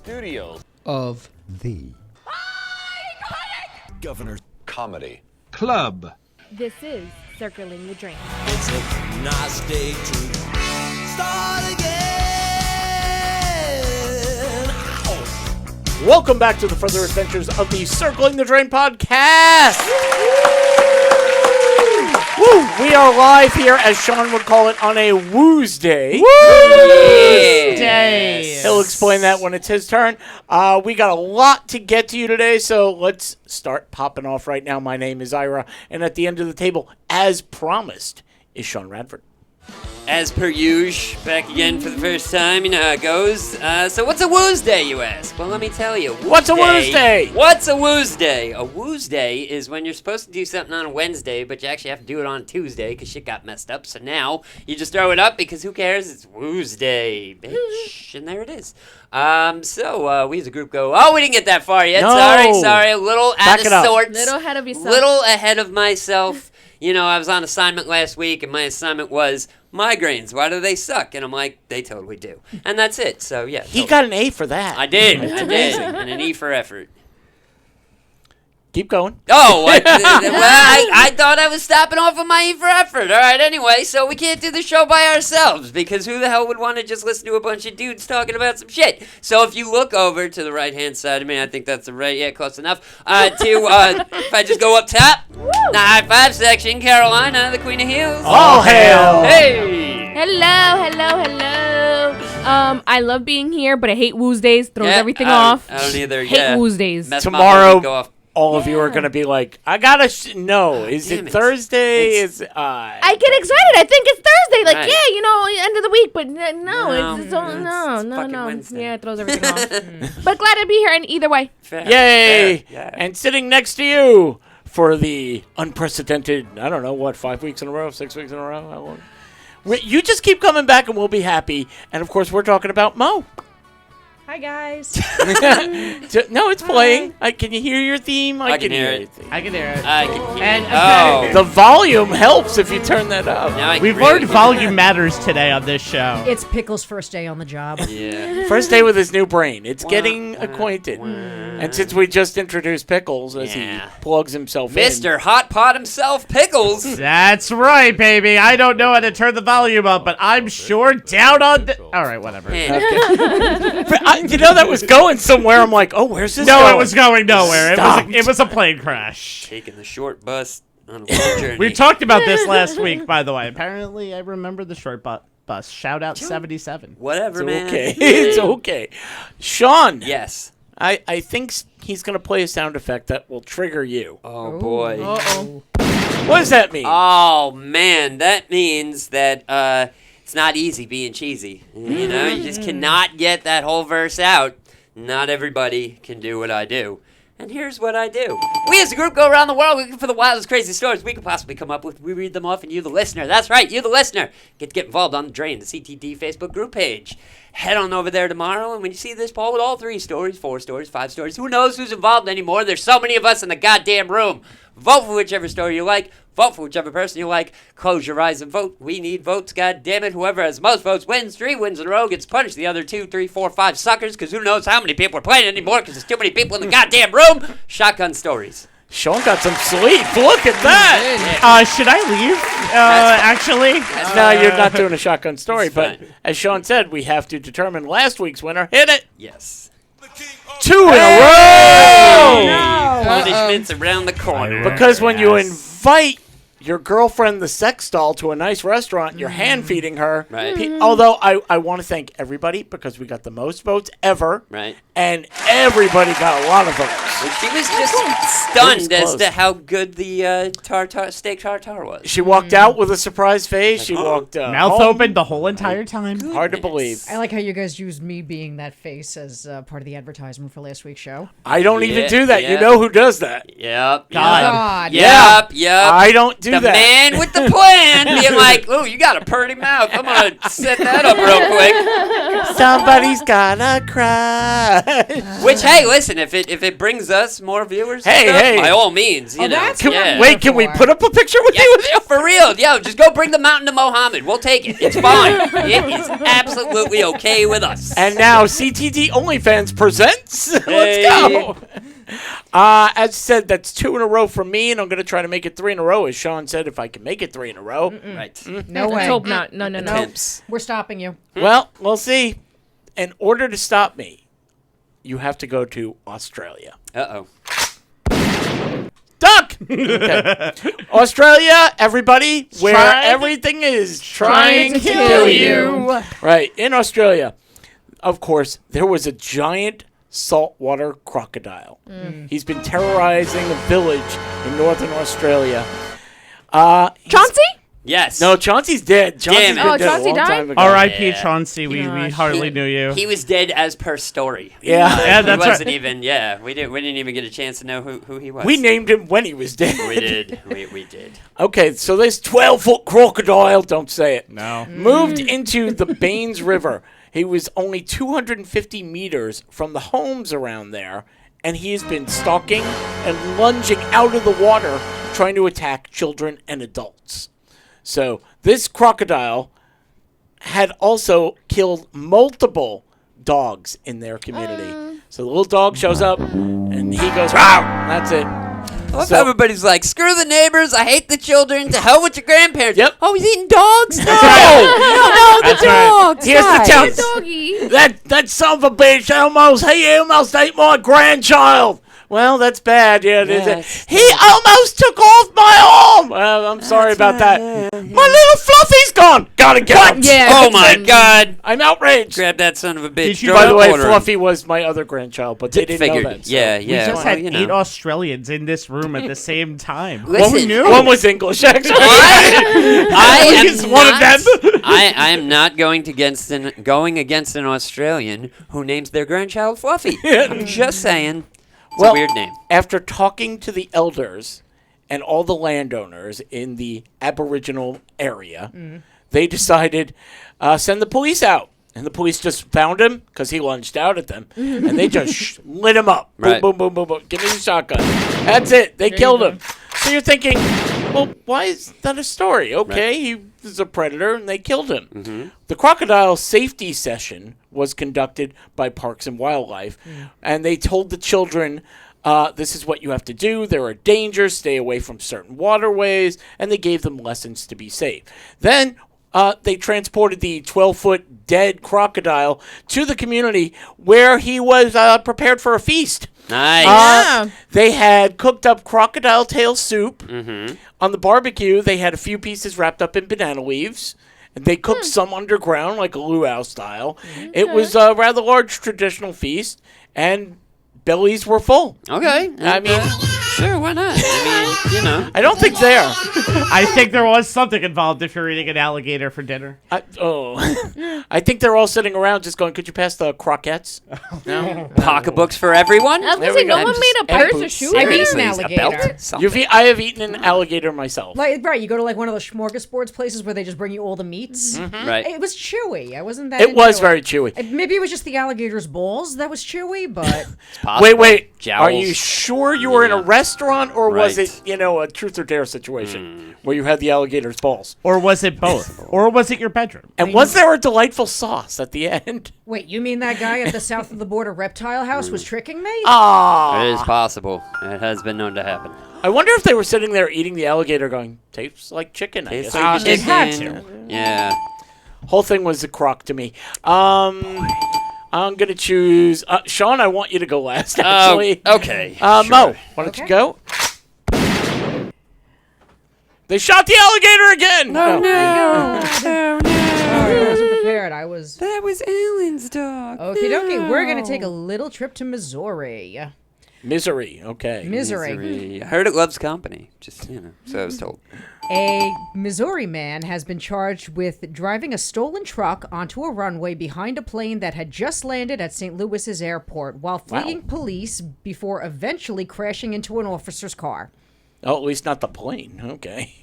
studios of the Governor Comedy Club. This is Circling the Drain. It's a nice day to start again. Ow. Welcome back to the further adventures of the Circling the Drain podcast. Woo! We are live here, as Sean would call it, on a Woosday. Woosday. He'll explain that when it's his turn. We got a lot to get to you today, so let's start popping off right now. My name is Ira, and at the end of the table, as promised, is Sean Radford. As per usual, back again for the first time. You know how it goes. So what's a Woosday, you ask? Well, let me tell you. What's a Woosday? What's a Woosday? A Woosday is when you're supposed to do something on a Wednesday, but you actually have to do it on a Tuesday because shit got messed up. So now you just throw it up because who cares? It's Woosday, bitch. And there it is. So we as a group go, oh, we didn't get that far yet. No. Sorry. A little out of sorts. Little ahead of yourself. Little ahead of myself. You know, I was on assignment last week, and my assignment was migraines. Why do they suck? And I'm like, they totally do. And that's it. So, yeah. He got an A for that. I did. And an E for effort. Keep going. Oh, I thought I was stopping off with my E for effort. All right, anyway, so we can't do the show by ourselves because who the hell would want to just listen to a bunch of dudes talking about some shit? So if you look over to the right-hand side of me, I think that's the right, yeah, close enough, if I just go up top, the high five section, Carolina, the Queen of Heels. All hail. Hey. Hello. I love being here, but I hate Woosdays. Throws everything off. I don't either. Hate yeah. Woosdays. Mess my Tomorrow, whole week off. all of you are going to be like, I got to no. Is Damn it it. Thursday? I get excited. I think it's Thursday. Like, Right. yeah, you know, end of the week. But no, No, it's fucking no. Wednesday. Yeah, it throws everything off. But glad to be here. And either way, Fair. Yay! Fair. Yeah. And sitting next to you for the unprecedented, I don't know, what, 5 weeks in a row, 6 weeks in a row? How long? You just keep coming back and we'll be happy. And, of course, we're talking about Mo. Hi, guys. No, it's playing. Can you hear your theme? I can hear it. your theme. I can hear it. I can hear And it. The volume helps if you turn that up. Now I can We've really learned hear volume matters today on this show. It's Pickle's first day on the job. it. Yeah. First day with his new brain. It's Wah, getting wah, acquainted. wah. And since we just introduced Pickles as Yeah. he plugs himself in. Mr. Hot Pot himself, Pickles. That's right, baby. I don't know how to turn the volume up, but I'm sure down on the... All right, whatever. Man. You know that was going somewhere. I'm like, oh, where's this No, going? it was going nowhere. Stop. It was a plane crash. Taking the short bus on a long journey. We talked about this last week, by the way. Apparently, I remember the short bus. Shout out 77. Whatever, It's man. okay. It's okay. Sean. Yes. I think he's going to play a sound effect that will trigger you. Oh, boy. uh-oh. What does that mean? Oh, man. That means that it's not easy being cheesy. You know, you just cannot get that whole verse out. Not everybody can do what I do. And here's what I do. We as a group go around the world looking for the wildest, craziest stories we can possibly come up with. We read them off, and you, the listener. That's right, you, the listener. Get involved on the Drain, the CTD Facebook group page. Head on over there tomorrow, and when you see this poll with all 3 stories, 4 stories, 5 stories, who knows who's involved anymore? There's so many of us in the goddamn room. Vote for whichever story you like. Vote for whichever person you like. Close your eyes and vote. We need votes, goddammit. Whoever has most votes wins. 3 wins in a row gets punished. The other 2, 3, 4, 5 suckers, because who knows how many people are playing anymore, because there's too many people in the goddamn room. Shotgun stories. Sean got some sleep. Look at that. Should I leave? Actually? No, you're not doing a shotgun story, It's but fine. as Sean said, we have to determine last week's winner. Hit it. Yes. 2 in a row. Punishments around the corner. Because when you invite your girlfriend, the sex doll, to a nice restaurant, you're hand-feeding her. Right. Although I want to thank everybody because we got the most votes ever. Right. And everybody got a lot of votes. She was just It was stunned as close. to how good the steak tartare was. She walked out with a surprised face. She walked Mouth home. open the whole entire time. Hard to believe. I like how you guys used me being that face as part of the advertisement for last week's show. I don't even Yeah, do that. yeah. You know who does that? Yep. God. God. Yep. I don't do do that. man with the plan being like, oh, you got a pretty mouth. I'm going to set that up real quick. Somebody's gotta cry. Which, hey, listen, if it brings us more viewers, and Hey, stuff, hey. by all means, you know. that's yeah. Wait, can we put up a picture with Yeah, you? yeah, for real. Yo, just go bring the mountain to Mohammed. We'll take it. It's fine. It is absolutely okay with us. And now CTT OnlyFans presents. Let's Hey. go. As said, that's 2 in a row for me, and I'm going to try to make it 3 in a row, as Sean said, if I can make it 3 in a row. Right. No way. Let's hope not. No. Attempts. We're stopping you. Well, we'll see. In order to stop me, you have to go to Australia. Uh-oh. Duck! Okay. Australia, everybody, where Tried- everything is trying to kill you. Right, in Australia, of course, there was a giant saltwater crocodile. He's been terrorizing a village in northern Australia. Chauncey? Yes. No, Chauncey's dead. Chauncey's Damn it. been Oh, dead a Chauncey long died? time ago. R.I.P. Yeah. Chauncey. We Gosh. hardly knew you. He was dead as per story. Yeah. Yeah, that's he wasn't right. even, yeah. We didn't even get a chance to know who he was. We named him when he was dead. We did. We did. Okay, so this 12-foot crocodile, don't say it, No. moved into the Baines River. He was only 250 meters from the homes around there, and he has been stalking and lunging out of the water, trying to attack children and adults. So this crocodile had also killed multiple dogs in their community. So the little dog shows up, and he goes, "Wow!" That's it. I love So- how everybody's like, screw the neighbors, I hate the children, to hell with your grandparents. Yep. Oh, he's eating dogs? No! No, That's right. here's the tell. Doggy. That son of a bitch he almost ate my grandchild. Well, that's bad. Yeah, it is. Yes. He almost took off my arm. Well, I'm sorry about that. My little Fluffy's gone. Gotta get him. Yeah. Oh my god. I'm outraged. Grab that son of a bitch. Did you- throw By it the in way, water. Fluffy was my other grandchild, but they didn't Figured. know that. so- Yeah, We yeah. just well, had you 8 know. Australians in this room at the same time. Listen, One was English, actually. I He's am one of not, them. I am not going against an Australian who names their grandchild Fluffy. I'm just saying. It's Well, a weird name. After talking to the elders and all the landowners in the Aboriginal area, they decided send the police out. And the police just found him because he lunged out at them, and they just lit him up. Boom, Right. boom, boom, boom, boom. Give me the shotgun. That's it. They killed him. So you're thinking, well, why is that a story? Okay, he was a predator, and they killed him. The crocodile safety session was conducted by Parks and Wildlife, and they told the children, this is what you have to do. There are dangers. Stay away from certain waterways, and they gave them lessons to be safe. Then they transported the 12-foot dead crocodile to the community where he was prepared for a feast. Nice. Yeah. They had cooked up crocodile tail soup. On the barbecue, they had a few pieces wrapped up in banana leaves. And they cooked some underground, like a luau style. It was a rather large traditional feast, and bellies were full. Okay. I mean, sure, why not? I mean, you know. I don't think they are. I think there was something involved if you're eating an alligator for dinner. I think they're all sitting around just going, could you pass the croquettes? No. Pocketbooks for everyone? I was There gonna say, we no go. one made a And purse or boots. shoe. I've eaten Seriously, an a alligator. belt? Something. I have eaten an alligator myself. Like, right, you go to like one of those smorgasbords places where they just bring you all the meats. Right. It was chewy. I wasn't that. It into was very chewy. Maybe it was just the alligator's balls that was chewy, but Possible. Wait. Jowls. Are you sure you were in a Yeah. restaurant, or was Right. it, a truth or dare situation where you had the alligator's balls? Or was it both? Or was it your bedroom? And was there a delightful sauce at the end? wait, you mean that guy at the south of the border reptile house was tricking me? Ah, It is possible. It has been known to happen. I wonder if they were sitting there eating the alligator, going, "Tastes like chicken." I Tastes guess. like it had chicken. Yeah. Whole thing was a crock to me. I'm gonna choose Sean. I want you to go last. Actually, Okay. Mo, sure. why don't you Okay. go? They shot the alligator again. Oh, no. Sorry, I wasn't prepared. I was. That was Ellen's dog. Okay, okay. We're gonna take a little trip to Missouri. Misery. Okay. Misery. I heard it loves company. Just, so I was told. A Missouri man has been charged with driving a stolen truck onto a runway behind a plane that had just landed at St. Louis's airport while fleeing police before eventually crashing into an officer's car. Oh, at least not the plane. Okay.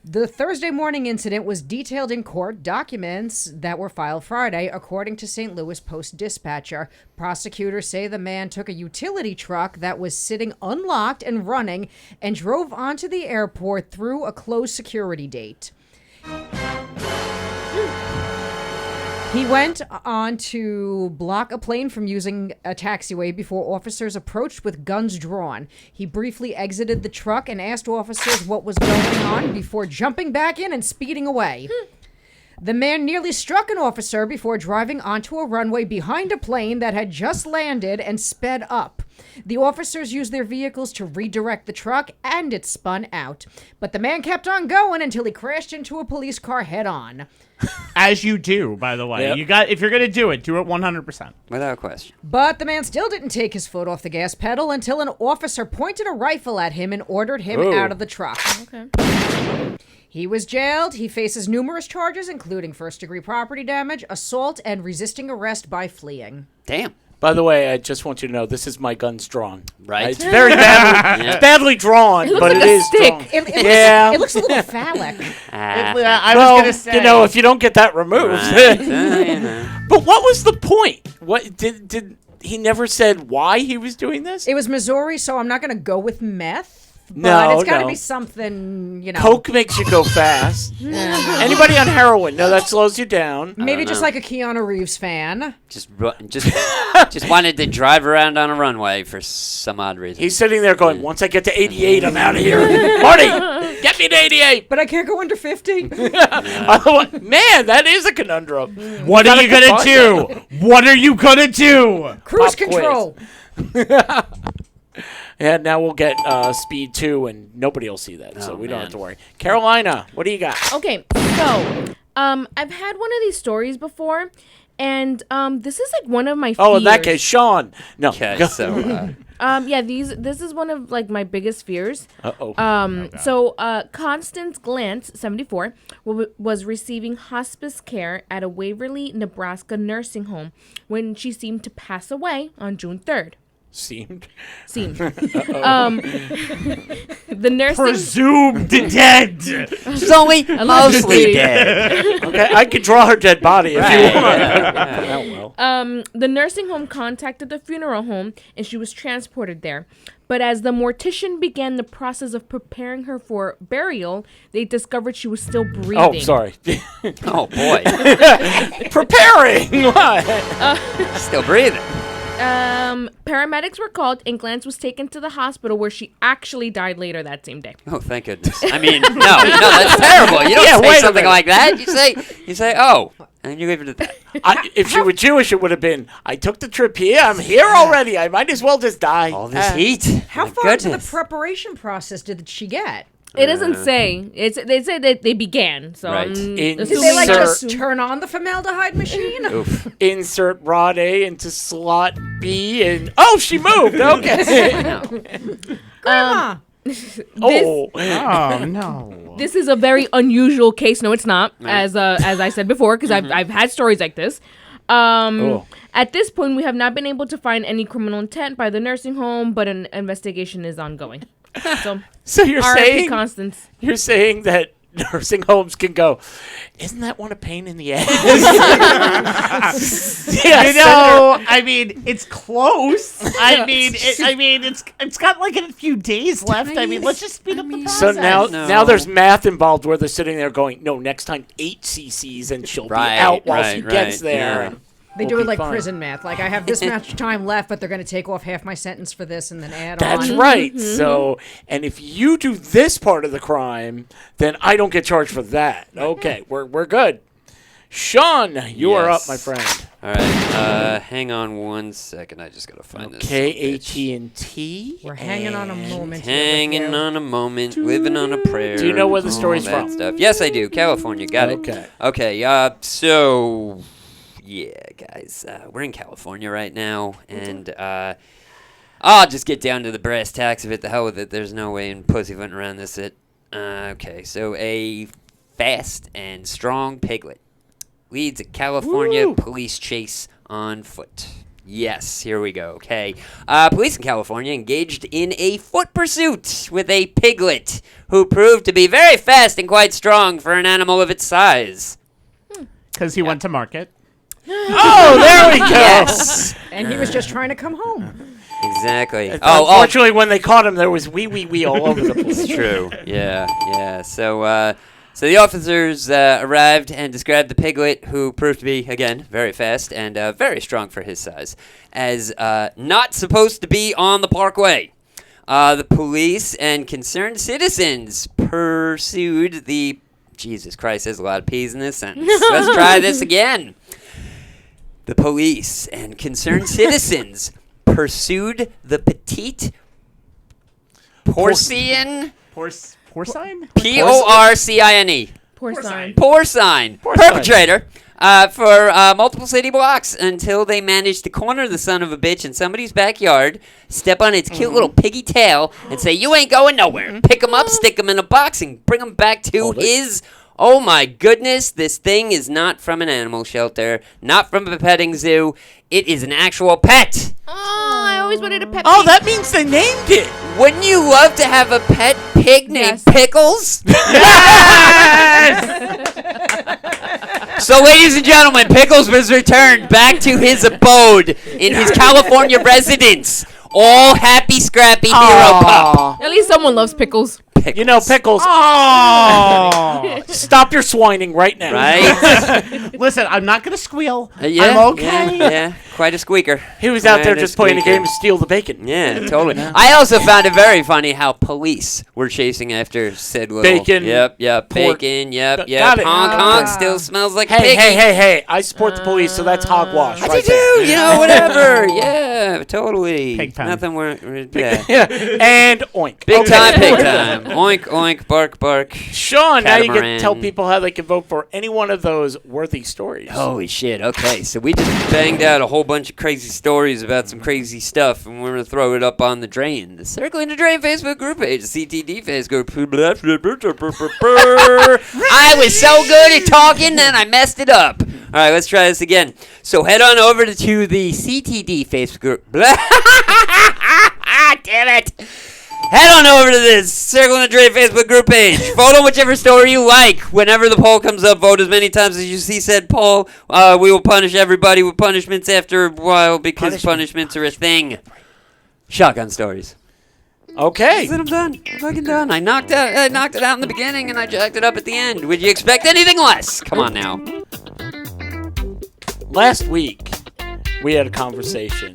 The Thursday morning incident was detailed in court documents that were filed Friday, according to St. Louis Post-Dispatcher. Prosecutors say the man took a utility truck that was sitting unlocked and running and drove onto the airport through a closed security gate. He went on to block a plane from using a taxiway before officers approached with guns drawn. He briefly exited the truck and asked officers what was going on before jumping back in and speeding away. The man nearly struck an officer before driving onto a runway behind a plane that had just landed and sped up. The officers used their vehicles to redirect the truck, and it spun out. But the man kept on going until he crashed into a police car head-on. As you do, by the way. Yep. If you're going to do it 100%. Without question. But the man still didn't take his foot off the gas pedal until an officer pointed a rifle at him and ordered him out of the truck. Okay. He was jailed. He faces numerous charges, including first-degree property damage, assault, and resisting arrest by fleeing. Damn. By the way, I just want you to know this is my guns drawn. Right. It's very badly, it's badly drawn, but like it a is stick. drawn. It looks a little phallic. I was Well, going to say. you know, if you don't get that removed. You know. But what was the point? What did he never said why he was doing this? It was Missouri, so I'm not going to go with meth. But No, it's got to no. be something, you know. Coke makes you go fast. Anybody on heroin? No, that slows you down. Maybe just like a Keanu Reeves fan. Just wanted to drive around on a runway for some odd reason. He's sitting there going, once I get to 88, I'm out of here. Marty, get me to 88. But I can't go under 50. Man, that is a conundrum. What are you going to do? What are you going to do? Cruise Pop control. Yeah, now we'll get Speed 2, and nobody will see that, so we don't have to worry. Carolina, what do you got? Okay, so I've had one of these stories before, and this is like one of my fears. Oh, in that case, Sean. No. Okay, so yeah, this is one of like my biggest fears. Uh-oh. So Constance Glantz, 74, was receiving hospice care at a Waverly, Nebraska nursing home when she seemed to pass away on June 3rd. Seemed. The nursing Presumed dead. she's only mostly dead. Okay, I could draw her dead body if you want. Yeah. Oh, well. the nursing home contacted the funeral home and she was transported there. But as the mortician began the process of preparing her for burial, they discovered she was still breathing. Oh, sorry. Oh boy, Preparing. What? still breathing. Paramedics were called and Glantz was taken to the hospital where she actually died later that same day. Oh, thank goodness. I mean, no, that's terrible. You don't wait say a something minute. like that. You say, oh, and you leave it at that. If she were Jewish, it would have been, I took the trip here. I'm here already. I might as well just die. All this heat. How My far into the goodness. preparation process did she get? It doesn't say. They say that they began. So Right. I'm Did Did assuming they like Sir- just turn on the formaldehyde machine? Oof. Insert rod A into slot B, and oh, she moved. Okay. Grandma. Oh. Oh, no. This is a very unusual case. No, it's not. As I said before, because I've had stories like this. Oh. At this point, we have not been able to find any criminal intent by the nursing home, but an investigation is ongoing. So, So you're R.I.P. Constance. saying that nursing homes can go, isn't that one a pain in the ass? You know, I mean, it's close. I mean, it's got like a few days left. I mean, let's just speed up the process. So now No. there's math involved where they're sitting there going, no, next time 8 cc's and she'll Right, be out while she right, gets right, there. yeah. and They we'll do it be like fine. prison math. Like, I have this much time left, but they're going to take off half my sentence for this and then add That's on. right. So, and if you do this part of the crime, then I don't get charged for that. Okay, we're good. Sean, you are up, Yes. my friend. All right. Hang on 1 second. I just gotta find this. Okay, AT&T. We're hanging on a moment. here with Hanging you. on a moment, living on a prayer. Do you know where the all story's that from? Stuff. Yes, I do. California. Got it. Okay. Okay. So, yeah, guys, we're in California right now, and I'll just get down to the brass tacks of it. The hell with it. There's no way in pussyfooting around this. Okay. So a fast and strong piglet leads a California Woo. police chase on foot. Yes, here we go. Okay. Police in California engaged in a foot pursuit with a piglet who proved to be very fast and quite strong for an animal of its size. Because he went to market. Oh, there we go. Yes. And he was just trying to come home. Exactly. Unfortunately, when they caught him, there was wee all over the place. It's true. Yeah. So the officers arrived and described the piglet, who proved to be, again, very fast and very strong for his size, as not supposed to be on the parkway. The police and concerned citizens pursued the... Jesus Christ, there's a lot of P's in this sentence. Let's try this again. The police and concerned citizens pursued the petite porcine... Porcine? P-O-R-C-I-N-E. Porcine. Porcine perpetrator for multiple city blocks until they managed to corner the son of a bitch in somebody's backyard, step on its cute little piggy tail, and say, "You ain't going nowhere." Pick him up, stick him in a box, and bring him back to his... Oh my goodness, this thing is not from an animal shelter, not from a petting zoo. It is an actual pet. Oh, I always wanted a pet. Oh, pig. that means they named it. Wouldn't you love to have a pet pig named Yes. Pickles? So, ladies and gentlemen, Pickles was returned back to his abode in his California residence. All happy, scrappy hero pup. At least someone loves pickles. Pickles. You know, Pickles, Oh! stop your swining right now. Right? Listen, I'm not going to squeal. Yeah, I'm okay. Yeah, quite a squeaker. He was out there Quite a just playing a squeaker. game to steal the bacon. Yeah, totally. I also found it very funny how police were chasing after said little... Bacon, Yep, pork. bacon, yep. Got it. Honk, honk, still smells like Hey, piggy. hey. I support the police, so that's hogwash. I right do, there. you know, whatever. Yeah, totally. Pig time. Nothing yeah. Yeah. And oink. Big Okay. time, big time. Oink, oink, bark, bark. Sean, now you can Catamaran. tell people how they can vote for any one of those worthy stories. Holy shit, okay. So we just banged out a whole bunch of crazy stories about some crazy stuff, and we're going to throw it up on the drain. The Circling the Drain Facebook group page, the CTD Facebook group. I was so good at talking, then I messed it up. All right, let's try this again. So head on over to the CTD Facebook group. Damn it. Head on over to this Circle the Drain Facebook group page. Vote on whichever story you like. Whenever the poll comes up, vote as many times as you see said poll. We will punish everybody with punishments after a while because punishments are a thing. Shotgun stories. Okay. I'm done. I'm fucking done. I knocked it out in the beginning and I jacked it up at the end. Would you expect anything less? Come on now. Last week, we had a conversation.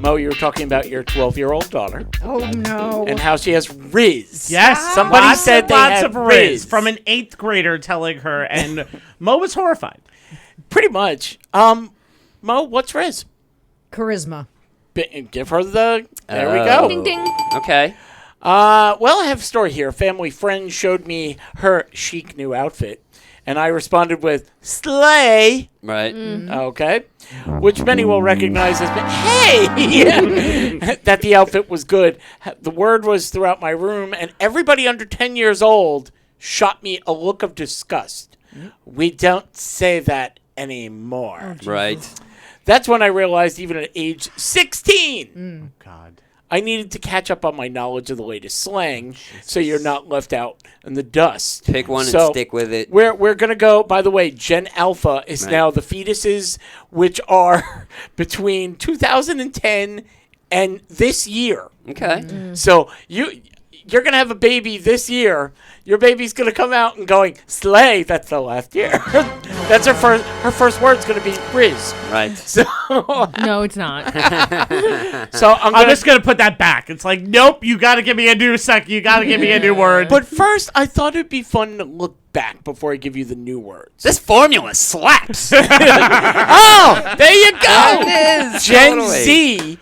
Mo, you were talking about your 12-year-old daughter Oh, no. and how she has Riz. Yes, Somebody lots said and they lots had of Riz Riz. from an 8th grader telling her, and Mo was horrified. Pretty much. Mo, what's Riz? Charisma. Give her the... There we go. Ding ding. Okay. Well, I have a story here. A family friend showed me her chic new outfit, and I responded with, slay. Right. Okay. Which many will recognize as, hey! That the outfit was good. The word was throughout my room, and everybody under 10 years old shot me a look of disgust. We don't say that anymore. Right. That's when I realized, even at age 16, God. I needed to catch up on my knowledge of the latest slang, so you're not left out in the dust. Pick one So, and stick with it. We're going to go, by the way, Gen Alpha is Right. now the fetuses, which are between 2010 and this year. Okay. So you're going to have a baby this year. Your baby's going to come out and going, slay, that's the last year. That's her first word's going to be Riz. Right. So, No, it's not. so I'm I'm going just going to put that back. It's like, nope, you got to give me a new You got to give me a new word. But first, I thought it'd be fun to look back before I give you the new words. This formula slaps. Oh, there you go. It is, Gen totally. Z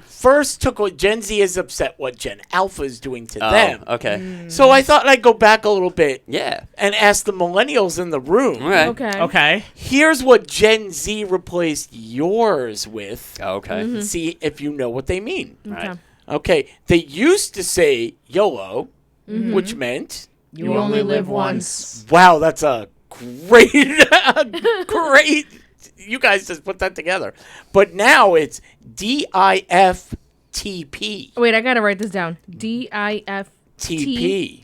first took what Gen Z is upset what Gen Alpha is doing to them. Okay. So I thought I'd go back a little bit Yeah. and ask the millennials in the room. All right. Okay. okay. Here's what Gen Z replaced yours with. Okay. See if you know what they mean. Okay. Okay, they used to say YOLO, which meant, You only live once. wow, that's a great, great You guys just put that together. But now it's DIFTP. Wait, I gotta write this down. DIFT. TP.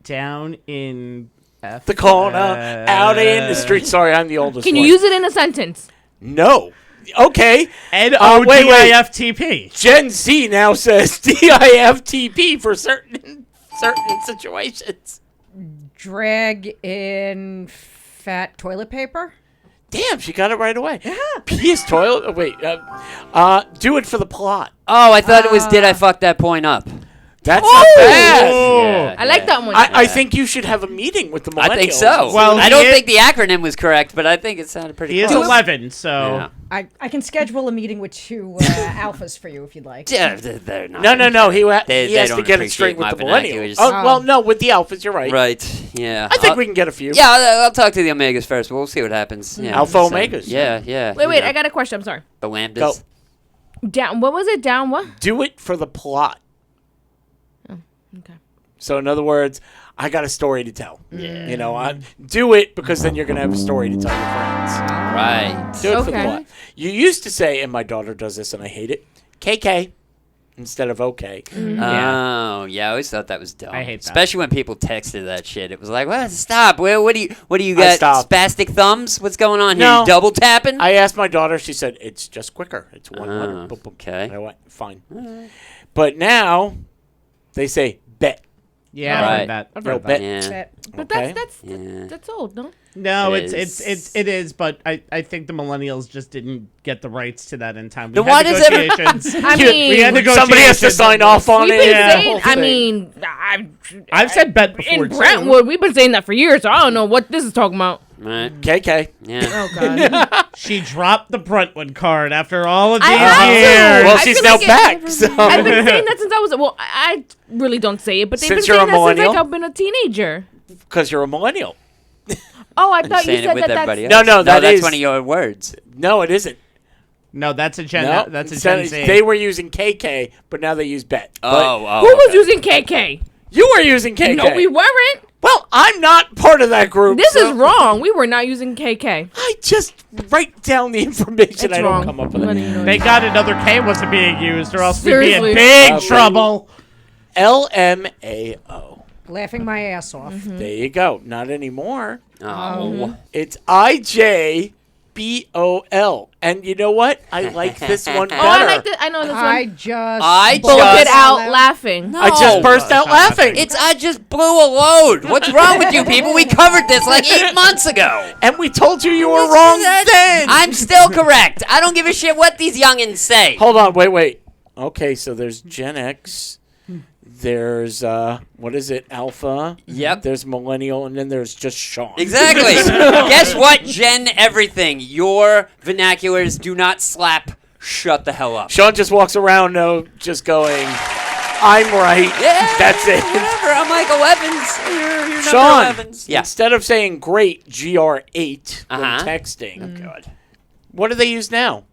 Down in F. The corner, out in the street. Sorry, I'm the oldest Can one. you use it in a sentence? No. Okay. N wait. O D I F T P. Gen Z now says DIFTP for certain situations. Drag in fat toilet paper. Damn, she got it right away. P is toilet. Wait. Do it for the plot. Oh, I thought it was did I fuck that point up? That's not bad. Yeah, I like that one. I think you should have a meeting with the millennials. I think so. Well, I he don't is- think the acronym was correct, but I think it sounded pretty He is close. 11, so Yeah. I can schedule a meeting with 2 alphas for you if you'd like. Yeah, they're not. No. He They has to don't get it straight appreciate with the my vernacular. millennials. Oh, well, no, with the alphas, you're right. Right. Yeah. I think we can get a few. Yeah, I'll talk to the Omegas first. We'll see what happens. Yeah. Alpha Omegas. Yeah. Wait, you know, I got a question. I'm sorry. the Lambdas. Go. Down. What was it? Down what? Do it for the plot. Okay. So, in other words, I got a story to tell. Yeah. You know, do it because then you're going to have a story to tell your friends. Right. Do it for the Okay. plot. You used to say, and my daughter does this and I hate it, KK instead of OK. Oh, yeah. I always thought that was dumb. I hate that. Especially when people texted that shit. It was like, what? Stop. What do you I got? stopped. Spastic thumbs? What's going on here? No. You double tapping? I asked my daughter, she said, it's just quicker. It's one letter. Oh, Boom, boom. okay. And I went, fine. But now they say bet. yeah, I've Right. heard that. I've No, heard bet. that. Yeah. That- But Okay. Yeah. that's old, no? No, It it is, but I think the millennials just didn't get the rights to that in time. We Then had why does every- negotiations. I mean, we had negotiations. Somebody has to sign off on We've it. been Yeah, saying. whole I thing. mean, I've said bet before in too. Brentwood, we've been saying that for years. So I don't know what this is talking about. Right. KK. Yeah. Oh God. She dropped the Brentwood card after all of I these had to. years. Well, I she's feel now like back. So. I've been saying that since I was. Well, I really don't say it, but they've Since been you're saying a that since millennial? like I've been a teenager. Because you're a millennial. Oh, I thought you Saying it said with that. everybody That's else. No, that that's is- one of your words. No, it isn't. No, that's a Gen. No, That's a instead Gen Z. They were using KK, but now they use bet. But Oh, who was okay. using KK. you were using KK. No, we weren't. Well, I'm not part of that group. This so is wrong. We were not using KK. I just write down the information. It's I wrong. don't come up with Letting it. you know. Thank God another K wasn't being used, or else we'd be Seriously. in big Okay. trouble. LMAO. Laughing my ass off. Mm-hmm. There you go. Not anymore. Oh. It's IJBOL. And you know what? I like this one better. Oh, I like this. I know this I one. just I Bulk just- it out laughing. I just burst out laughing. I just blew a load. What's wrong with you people? We covered this like 8 months ago. And we told you you were wrong then. I'm still correct. I don't give a shit what these youngins say. Hold on. Wait. Okay, so there's Gen X. There's, what is it? Alpha. Yep. There's Millennial. And then there's just Sean. Exactly. Guess what, Gen Everything? Your vernaculars do not slap. Shut the hell up. Sean just walks around just going, I'm right. Yeah, That's it. Whatever. I'm Michael Evans. You're number Sean, Evans. Yeah. instead of saying great, GR8, when Uh-huh. texting, God. what do they use now?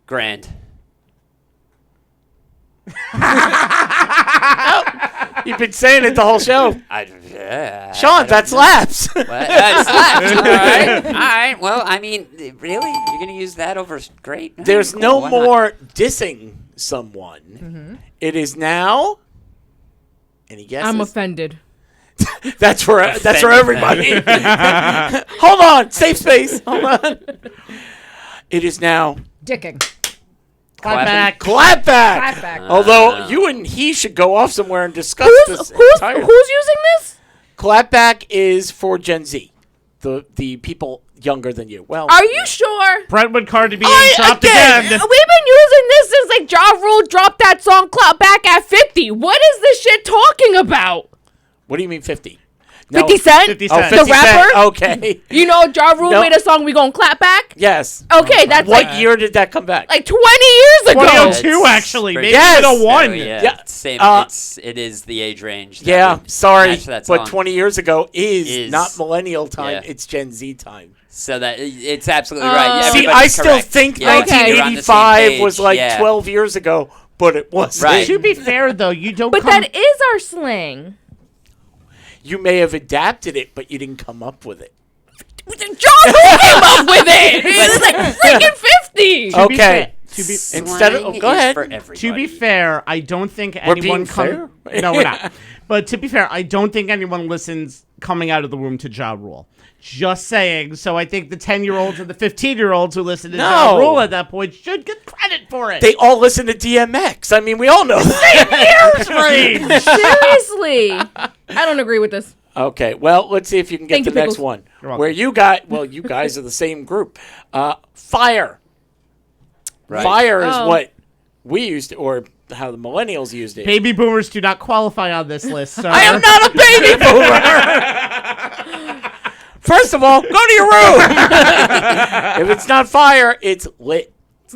Grand. You've been saying it the whole show. Sean, I that slaps. What? That slaps. All right. All right. Well, I mean, really? You're going to use that over great? There's Cool, no why not? more dissing someone. It is now. Any guesses? I'm offended. That's for everybody. Hold on, safe space. Hold on. It is now dicking. Clapping. Back. clap back. Clap back. Although you and he should go off somewhere and discuss this. Who's entire- using this? Clapback is for Gen Z, the people younger than you. Well, Are you sure? Brentwood card to be I- dropped again, again. We've been using this since like Ja Rule dropped that song "Clap Back" at 50. What is this shit talking about? what do you mean 50? 50 Cent? 50 Oh, Cent. 50 The rapper? Cent. Okay. You know, Ja Rule No. made a song. We gonna clap back? Yes. Okay, that's What like year did that come back? 20 years ago. 2002, It's actually. pretty- Maybe Yes. even a 1. So, yeah. Yeah. It's same. Uh, It is the age range. that yeah, would sorry, match that but song. 20 years ago is Is- not millennial time, yeah. it's Gen Z time. So that it's absolutely right. Yeah, See, I everybody's still correct. think Yeah, Okay. you're on the same 1985 was page, like yeah. 12 years ago, but it wasn't. Right. To be fair, though, you don't But come... that is our slang. You may have adapted it, but you didn't come up with it. John who came up with it. It's like freaking 50. Okay. Instead of go ahead. For everybody. To be fair, I don't think We're anyone being fair? No, we're not. But to be fair, I don't think anyone listens coming out of the womb to Ja Rule. Just saying. So I think the 10-year-olds and the 15-year-olds who listen to Ja No. Rule at that point should get credit for it. They all listen to DMX. I mean, we all know that. Years range. Seriously. I don't agree with this. Okay, well, let's see if you can get Thank the you, next Pickles. one. You're welcome. Where you guys are the same group. Fire. Right. Fire is Oh. what we used to, or how the millennials used it. Baby boomers do not qualify on this list, sir. I am not a baby boomer. First of all, go to your room. If it's not fire, it's lit.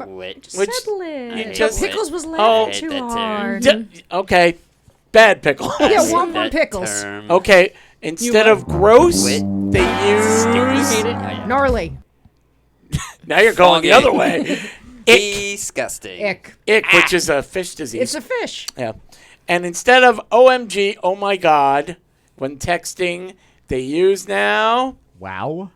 Lit. Which Settle you it. just- Pickles was Oh. laughing Hate too that term. hard. Okay, bad pickle. Yeah, one That pickles. term. Okay, instead of gross, Lit. they use. Gnarly. Now you're going the Funky. other way. Ick, Disgusting. Ick. which is a fish disease. It's a fish. Yeah. And instead of OMG, oh my God, when texting, they use now. Wow.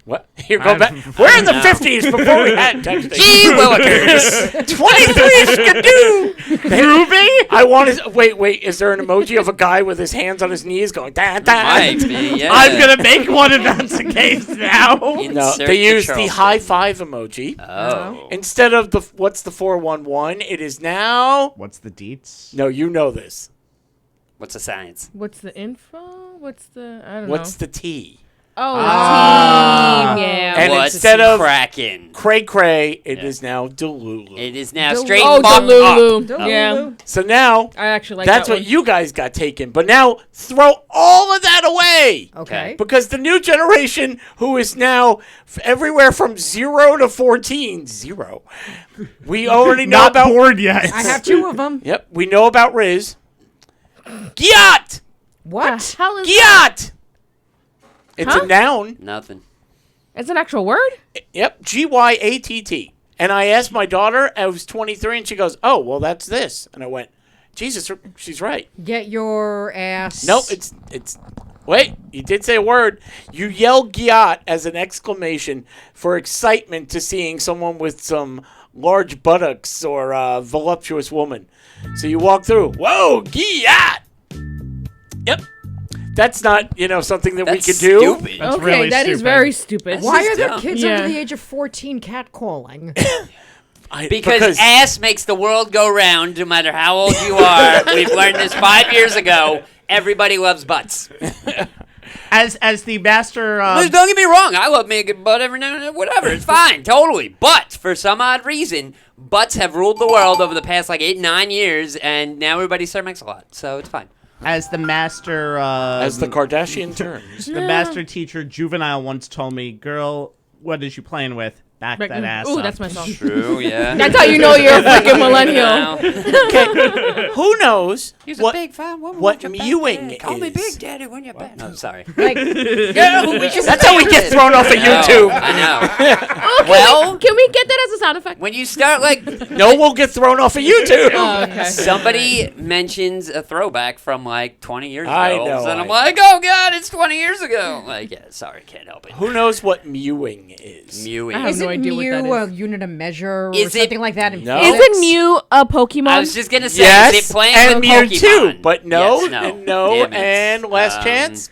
What? You're going back. We're in the 50s before we had texting. Gee willikers. 23 skidoo. Groovy? I want to. Wait. Is there an emoji of a guy with his hands on his knees going, da, da? Might be, yeah. I'm going to make one if that's the case now. No, Insert they use the Charleston. high five emoji. Oh. Instead of the, what's the 411, it is now. What's the deets? No, you know this. What's the science? What's the info? What's the, I don't What's know. the T? Oh, the team. Yeah. And What's instead of Kraken? Cray, it is now Delulu. It is now Delulu. straight Oh, fuck up. Delulu. Yeah. So now, I actually like that's that what one. you guys got taken. But now, throw all of that away. Okay. Because the new generation, who is now everywhere from 0 to 14, 0. We already know Not about. bored yet. I have two of them. Yep, we know about Riz. Gyat! What? The hell is that? Gyat! It's Huh? a noun. Nothing. It's an actual word? Yep, Gyatt. And I asked my daughter, I was 23, and she goes, oh, well, that's this. And I went, Jesus, she's right. Get your ass. No, it's. Wait, you did say a word. You yell gyat as an exclamation for excitement to seeing someone with some large buttocks or a voluptuous woman. So you walk through, whoa, gyat! Yep. That's not, something that That's we could do. stupid. That's Okay, really that is stupid. very stupid. That's Why just are there dumb. kids Yeah. under the age of 14 catcalling? Because ass makes the world go round, no matter how old you are. We've learned this 5 years ago. Everybody loves butts. As the master... Don't get me wrong. I love making butt every now and then. Whatever. It's fine. Totally. But for some odd reason, butts have ruled the world over the past 8-9 years, and now everybody Sir makes a lot. So it's fine. as the master... as the Kardashian turns. the master teacher, Juvenile, once told me, girl, what is you playing with? Back that ass Ooh, up. that's my song. True, yeah. That's how you know you're a freaking millennial. Okay, who knows He's what a big fine woman. what with your back mewing there. Call me is. Big Daddy when you're back. No, sorry. Like, That's how we get thrown off of No, YouTube. I know. Well, Can we get that as a sound effect? when you start No, we'll get thrown off of YouTube. Oh, okay. somebody mentions a throwback from 20 years ago, I know, and I'm I like, oh god, it's 20 years ago. Yeah, sorry, can't help it. Who knows what mewing is? Mewing. I have is no it idea what that Mew is. a unit of measure or Is it- something like that? In No. Isn't physics? Mew a Pokemon? I was just gonna say, Yes, is it playing and with Mew Pokemon? too, but no, Yes, no, and no, Damn it. and last chance.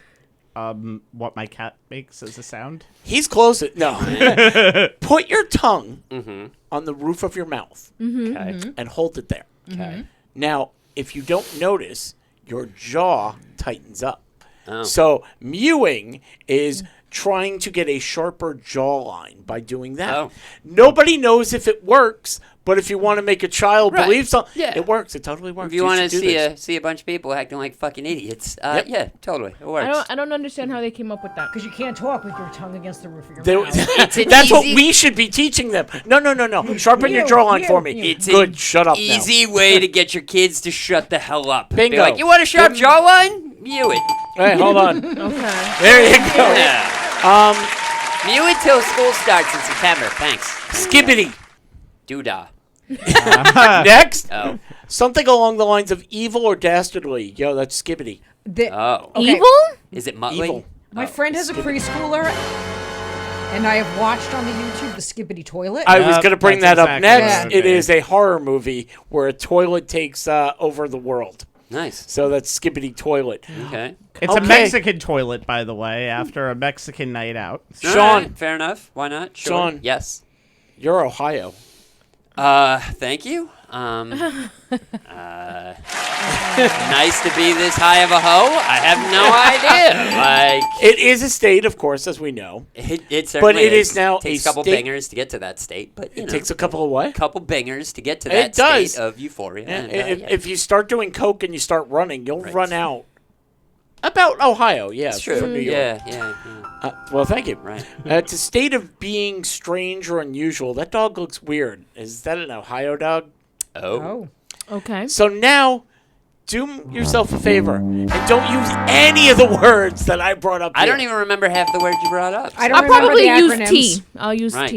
What my cat makes as a sound? He's close. No, put your tongue on the roof of your mouth Okay. and hold it there. Okay. Now, if you don't notice, your jaw tightens up. Oh. So mewing is trying to get a sharper jawline by doing that. Oh. Nobody knows if it works, but if you want to make a child Right. believe something, Yeah. it works. It totally works. If you want to should do this. see a bunch of people acting like fucking idiots, Yep. yeah, totally, it works. I don't understand how they came up with that. Because you can't talk with your tongue against the roof of your They- mouth. It's an that's what easy- we should be teaching them. No. Sharpen your Mew, jawline for mew, me. mew. It's Good. an Shut up now. easy way to get your kids to shut the hell up. Bingo. Be like, you want a sharp jawline? Mew it. Hey, hold on. Okay. There you go. Yeah. Mew it till school starts in September. Thanks. Skibbity. Doodah. Next, Oh. something along the lines of evil or dastardly. Yo, that's skibbity. The- Oh. Okay. Evil? Is it Muttley? Evil. My friend has a preschooler, and I have watched on the YouTube the Skibbity Toilet. I was going to bring that that's up exactly next. what It is a horror movie where a toilet takes over the world. Nice. So that's Skibbity Toilet. Okay. It's a Okay. Mexican toilet, by the way, after a Mexican night out. Sean. All right, fair enough. Why not? Sure. Sean. Yes. You're Ohio. Thank you. Nice to be this high of a hoe. I have no idea. Like, It is a state, of course, as we know. it certainly it is now takes a a couple state- bangers to get to that state, but you It know, takes a couple of what? couple bangers to get to It that does. state of euphoria. Yeah, and, if, yeah. if you start doing coke and you start running, you'll Right. run out. About Ohio, yes. It's true. From New York. Yeah. Well, thank you. Right. It's a state of being strange or unusual. That dog looks weird. Is that an Ohio dog? Oh. Okay. So now, do yourself a favor and don't use any of the words that I brought up. I don't here. even remember half the words you brought up. I don't I'll remember probably the use acronyms. T. I'll use Right.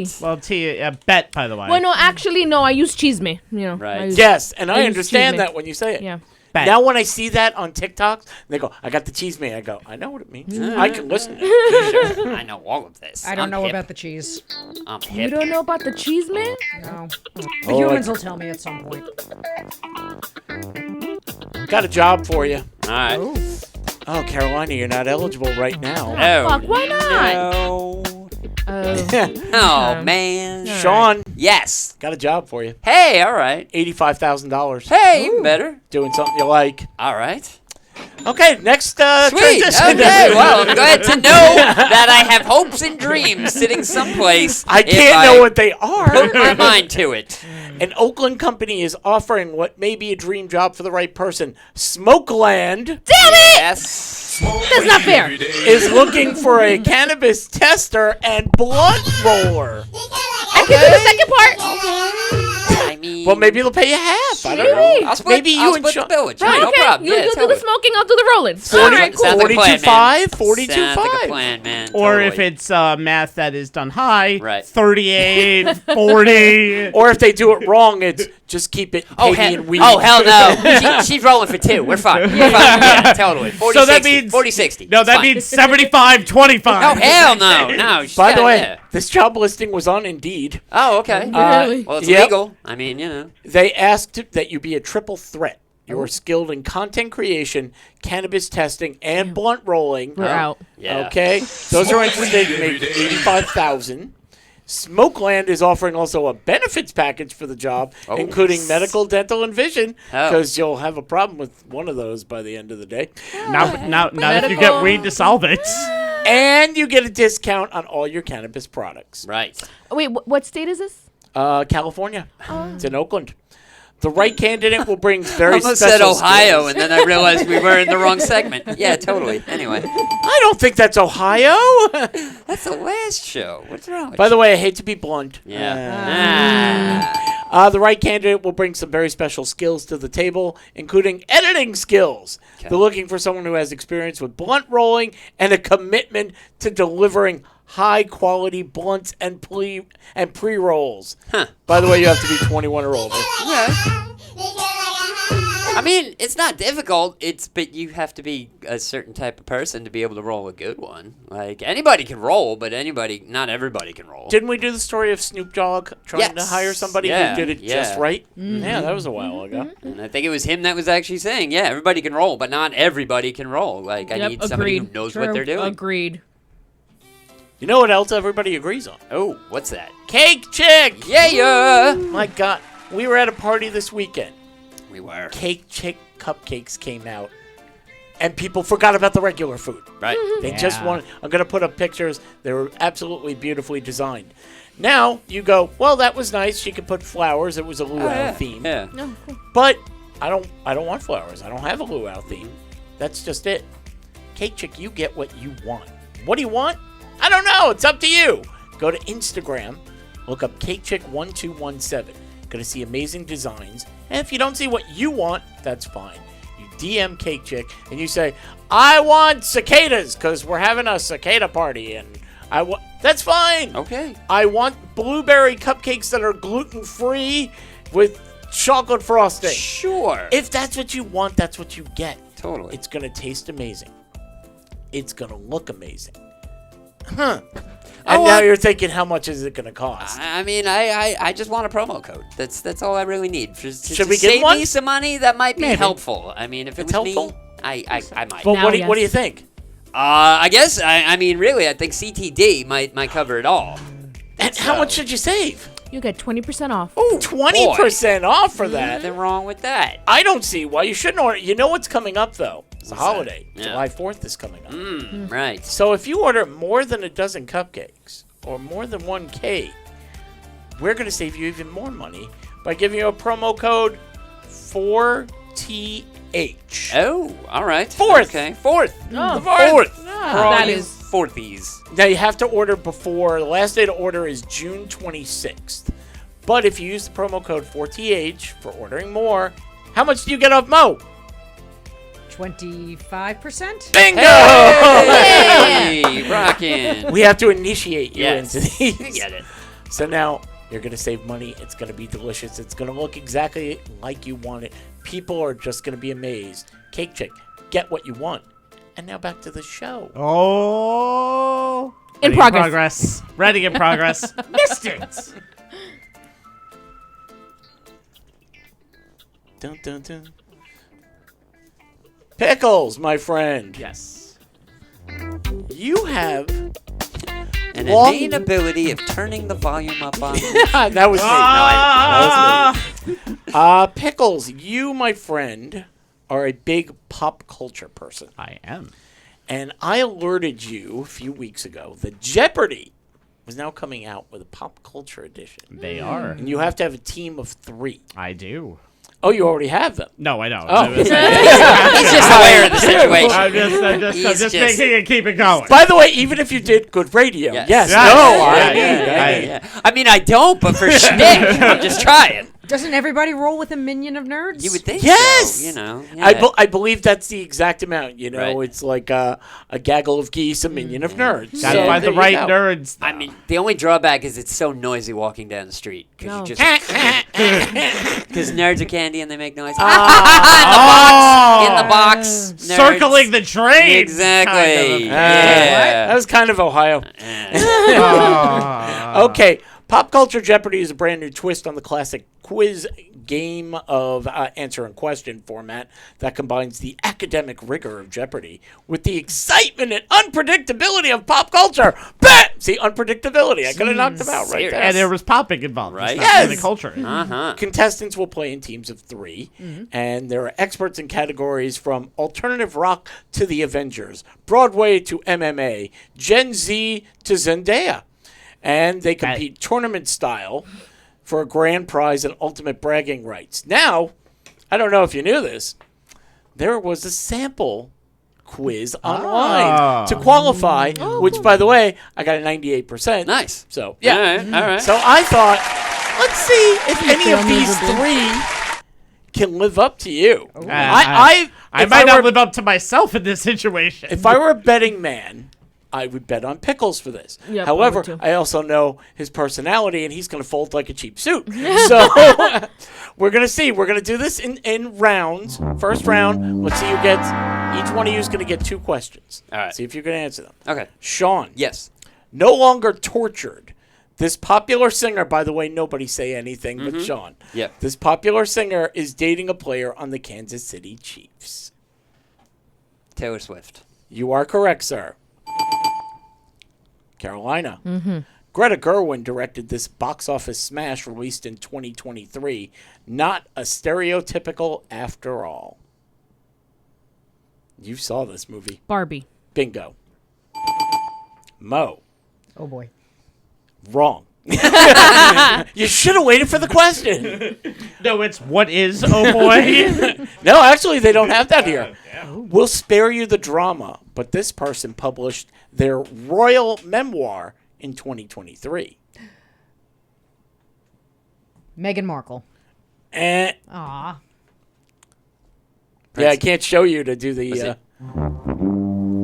T. Well, bet, by the way. Well, no, actually, no. I use chisme. You know. Right. I use- Yes, and I use understand chisme. that when you say it. Yeah. Bet. Now, when I see that on TikTok, they go, "I got the cheese man." I go, "I know what it means. I can listen." I know all of this. I don't I'm know hip. about the cheese. I'm You hip. don't know about the chisme? No. The Oh, humans will tell me at some point. Got a job for you. All right. Ooh. Oh, Carolina, you're not eligible right now. Oh, Fuck, why not? No. Oh. Oh, man. Sean, Yes. got a job for you. Hey, all right. $85,000. Hey, even better. Doing something you like. All right. Okay, next Sweet. transition. Okay, well, I'm glad to know that I have hopes and dreams sitting someplace. I if can't know what they are. put my mind to it. An Oakland company is offering what may be a dream job for the right person. Smokeland Damn it! Yes. That's not fair. is looking for a cannabis tester and blunt roller. I can do the second part. I mean, Well, maybe they'll pay you half. I don't know. I'll split, maybe you I'll and split Sean. the bill with you. Right, No okay. problem. You Yeah, do the totally. smoking, I'll do the rolling. All right, cool. Sounds like a plan, 42.5, man. 42.5. Sounds like a plan, man. Or Totally. if it's math that is done high, Right. 38, 40. Or if they do it wrong, it's just keep it piggy and weed. hell no. She's rolling for two. We're fine. We're fine. Yeah, totally. 40, So that 60, means 40, 60. No, It's that fine. means 75, 25. Oh, hell no. No. By the way, yeah. this job listing was on Indeed. Oh, okay. Really? Well, it's Yep. legal. I mean, you know. They asked that you be a triple threat. You are skilled in content creation, cannabis testing, and blunt rolling. We're out. Yeah. Okay, those are interested in making $85,000. Smokeland is offering also a benefits package for the job, Oh. including medical, dental, and vision, Oh. because you'll have a problem with one of those by the end of the day. Not if you Medical. get weed to solve it. And you get a discount on all your cannabis products. Right. Wait, what state is this? California. It's in Oakland. The right candidate will bring very I almost special said Ohio, skills. and then I realized we were in the wrong segment. Yeah, totally. Anyway, I don't think that's Ohio. that's the last show. What's wrong with By you? the way, I hate to be blunt. Yeah. The right candidate will bring some very special skills to the table, including editing skills. Okay. They're looking for someone who has experience with blunt rolling and a commitment to delivering high-quality blunts and pre-rolls. Huh. By the way, you have to be 21 or older. I mean, it's not difficult. But you have to be a certain type of person to be able to roll a good one. Like anybody can roll, but not everybody can roll. Didn't we do the story of Snoop Dogg trying to Yes. hire somebody Yeah. who did it just Yeah. right? Yeah, that was a while ago. And I think it was him that was actually saying, "Yeah, everybody can roll, but not everybody can roll. Like I Yep, need somebody who agreed. knows True. what they're doing." Agreed. You know what else everybody agrees on? Oh, what's that? Cake Chick! Yeah. My God, we were at a party this weekend. We were Cake Chick cupcakes came out, and people forgot about the regular food. right. They just Yeah. wanted. I'm gonna put up pictures. They were absolutely beautifully designed. Now you go, well, that was nice. She could put flowers. It was a luau theme. Yeah. No, cool. But I don't want flowers. I don't have a luau theme. That's just it. Cake Chick, you get what you want. What do you want? I don't know. It's up to you. Go to Instagram, look up Cake Chick 1217. Gonna see amazing designs. And if you don't see what you want, that's fine. You DM Cake Chick and you say, I want cicadas because we're having a cicada party, and that's fine. Okay. I want blueberry cupcakes that are gluten-free with chocolate frosting. Sure. If that's what you want, that's what you get. Totally. It's going to taste amazing. it's going to look amazing. Huh. And now you're thinking, how much is it going to cost? I mean, I just want a promo code. That's all I really need. Should we get save one? me some money? That might be Maybe. helpful. I mean, if it It's was helpful. me, I might. But Now, what do you yes. think? I guess. I mean, really, I think CTD might cover it all. And how much should you save? You get 20% off. Oh, 20% off for that. Nothing wrong with that. I don't see why you shouldn't order. You know what's coming up, though? It's a holiday. Yeah. July 4th is coming up. Right. So if you order more than a dozen cupcakes or more than one cake, we're going to save you even more money by giving you a promo code 4TH. Oh, all right. Fourth. Okay, fourth. Oh. Fourth. That is fourthies. Now you have to order before, the last day to order is June 26th. But if you use the promo code 4TH for ordering more, how much do you get off Mo? 25%? Bingo! Hey, rockin'. We have to initiate you Yes. into these. You get it. So now you're going to save money. It's going to be delicious. It's going to look exactly like you want it. People are just going to be amazed. Cake Chick, get what you want. And now back to the show. Oh. In Ready progress. Ready in progress. Missed it. Dun, dun, dun. Pickles, my friend. Yes. You have... An Long- innate ability of turning the volume up on. that was me. Ah. That was me. Pickles, you, my friend, are a big pop culture person. I am. And I alerted you a few weeks ago that Jeopardy was now coming out with a pop culture edition. They are. And you have to have a team of 3. I do. Oh, you already have them. No, I don't. Oh. He's just aware of the situation. I'm He's just just- making it keep it going. By the way, even if you did good radio, Yes. yes, Yeah, no, yeah, I- Yeah. I mean, I don't, but for shtick, I'm just trying. Doesn't everybody roll with a minion of nerds? You would think Yes! so, you know. I, yeah. I believe that's the exact amount. You know, Right. it's like a gaggle of geese, a minion of nerds. Gotta So find the there you right go. nerds. I mean, the only drawback is it's so noisy walking down the street because No. you just because nerds are candy and they make noise. Oh. In the box, nerds. Circling the train. Exactly. That Yeah. was kind of Ohio. Oh. Okay, Pop Culture Jeopardy is a brand new twist on the classic quiz game of answer and question format that combines the academic rigor of Jeopardy with the excitement and unpredictability of pop culture. Bah! See, unpredictability. I could have knocked them out right there. And there was popping involved. Right. It's not really Yes. culture. Uh-huh. Contestants will play in teams of 3, and there are experts in categories from alternative rock to the Avengers, Broadway to MMA, Gen Z to Zendaya. And they compete tournament style for a grand prize and ultimate bragging rights. Now, I don't know if you knew this, there was a sample quiz online to qualify, which, by the way, I got a 98%. Nice. So, yeah. All right. All right. So I thought, let's see if any of these 3 can live up to you. I if might not were- live up to myself in this situation. If I were a betting man, I would bet on Pickles for this. Yep, However, I would too. I also know his personality, and he's going to fold like a cheap suit. So we're going to see. We're going to do this in rounds. First round, let's see who gets. Each one of you is going to get 2 questions. All right. See if you can answer them. Okay. Sean. Yes. No longer tortured. This popular singer, by the way, nobody say anything but Sean. Yep. This popular singer is dating a player on the Kansas City Chiefs. Taylor Swift. You are correct, sir. Carolina. Greta Gerwig directed this box office smash released in 2023. Not a stereotypical after all. You saw this movie. Barbie. Bingo. Mo. Oh boy. Wrong. You should have waited for the question. No, it's what is, oh boy. No, actually, they don't have that here. We'll spare you the drama, but this person published their royal memoir in 2023. Meghan Markle. Eh. Aw. Yeah, I can't show you to do the.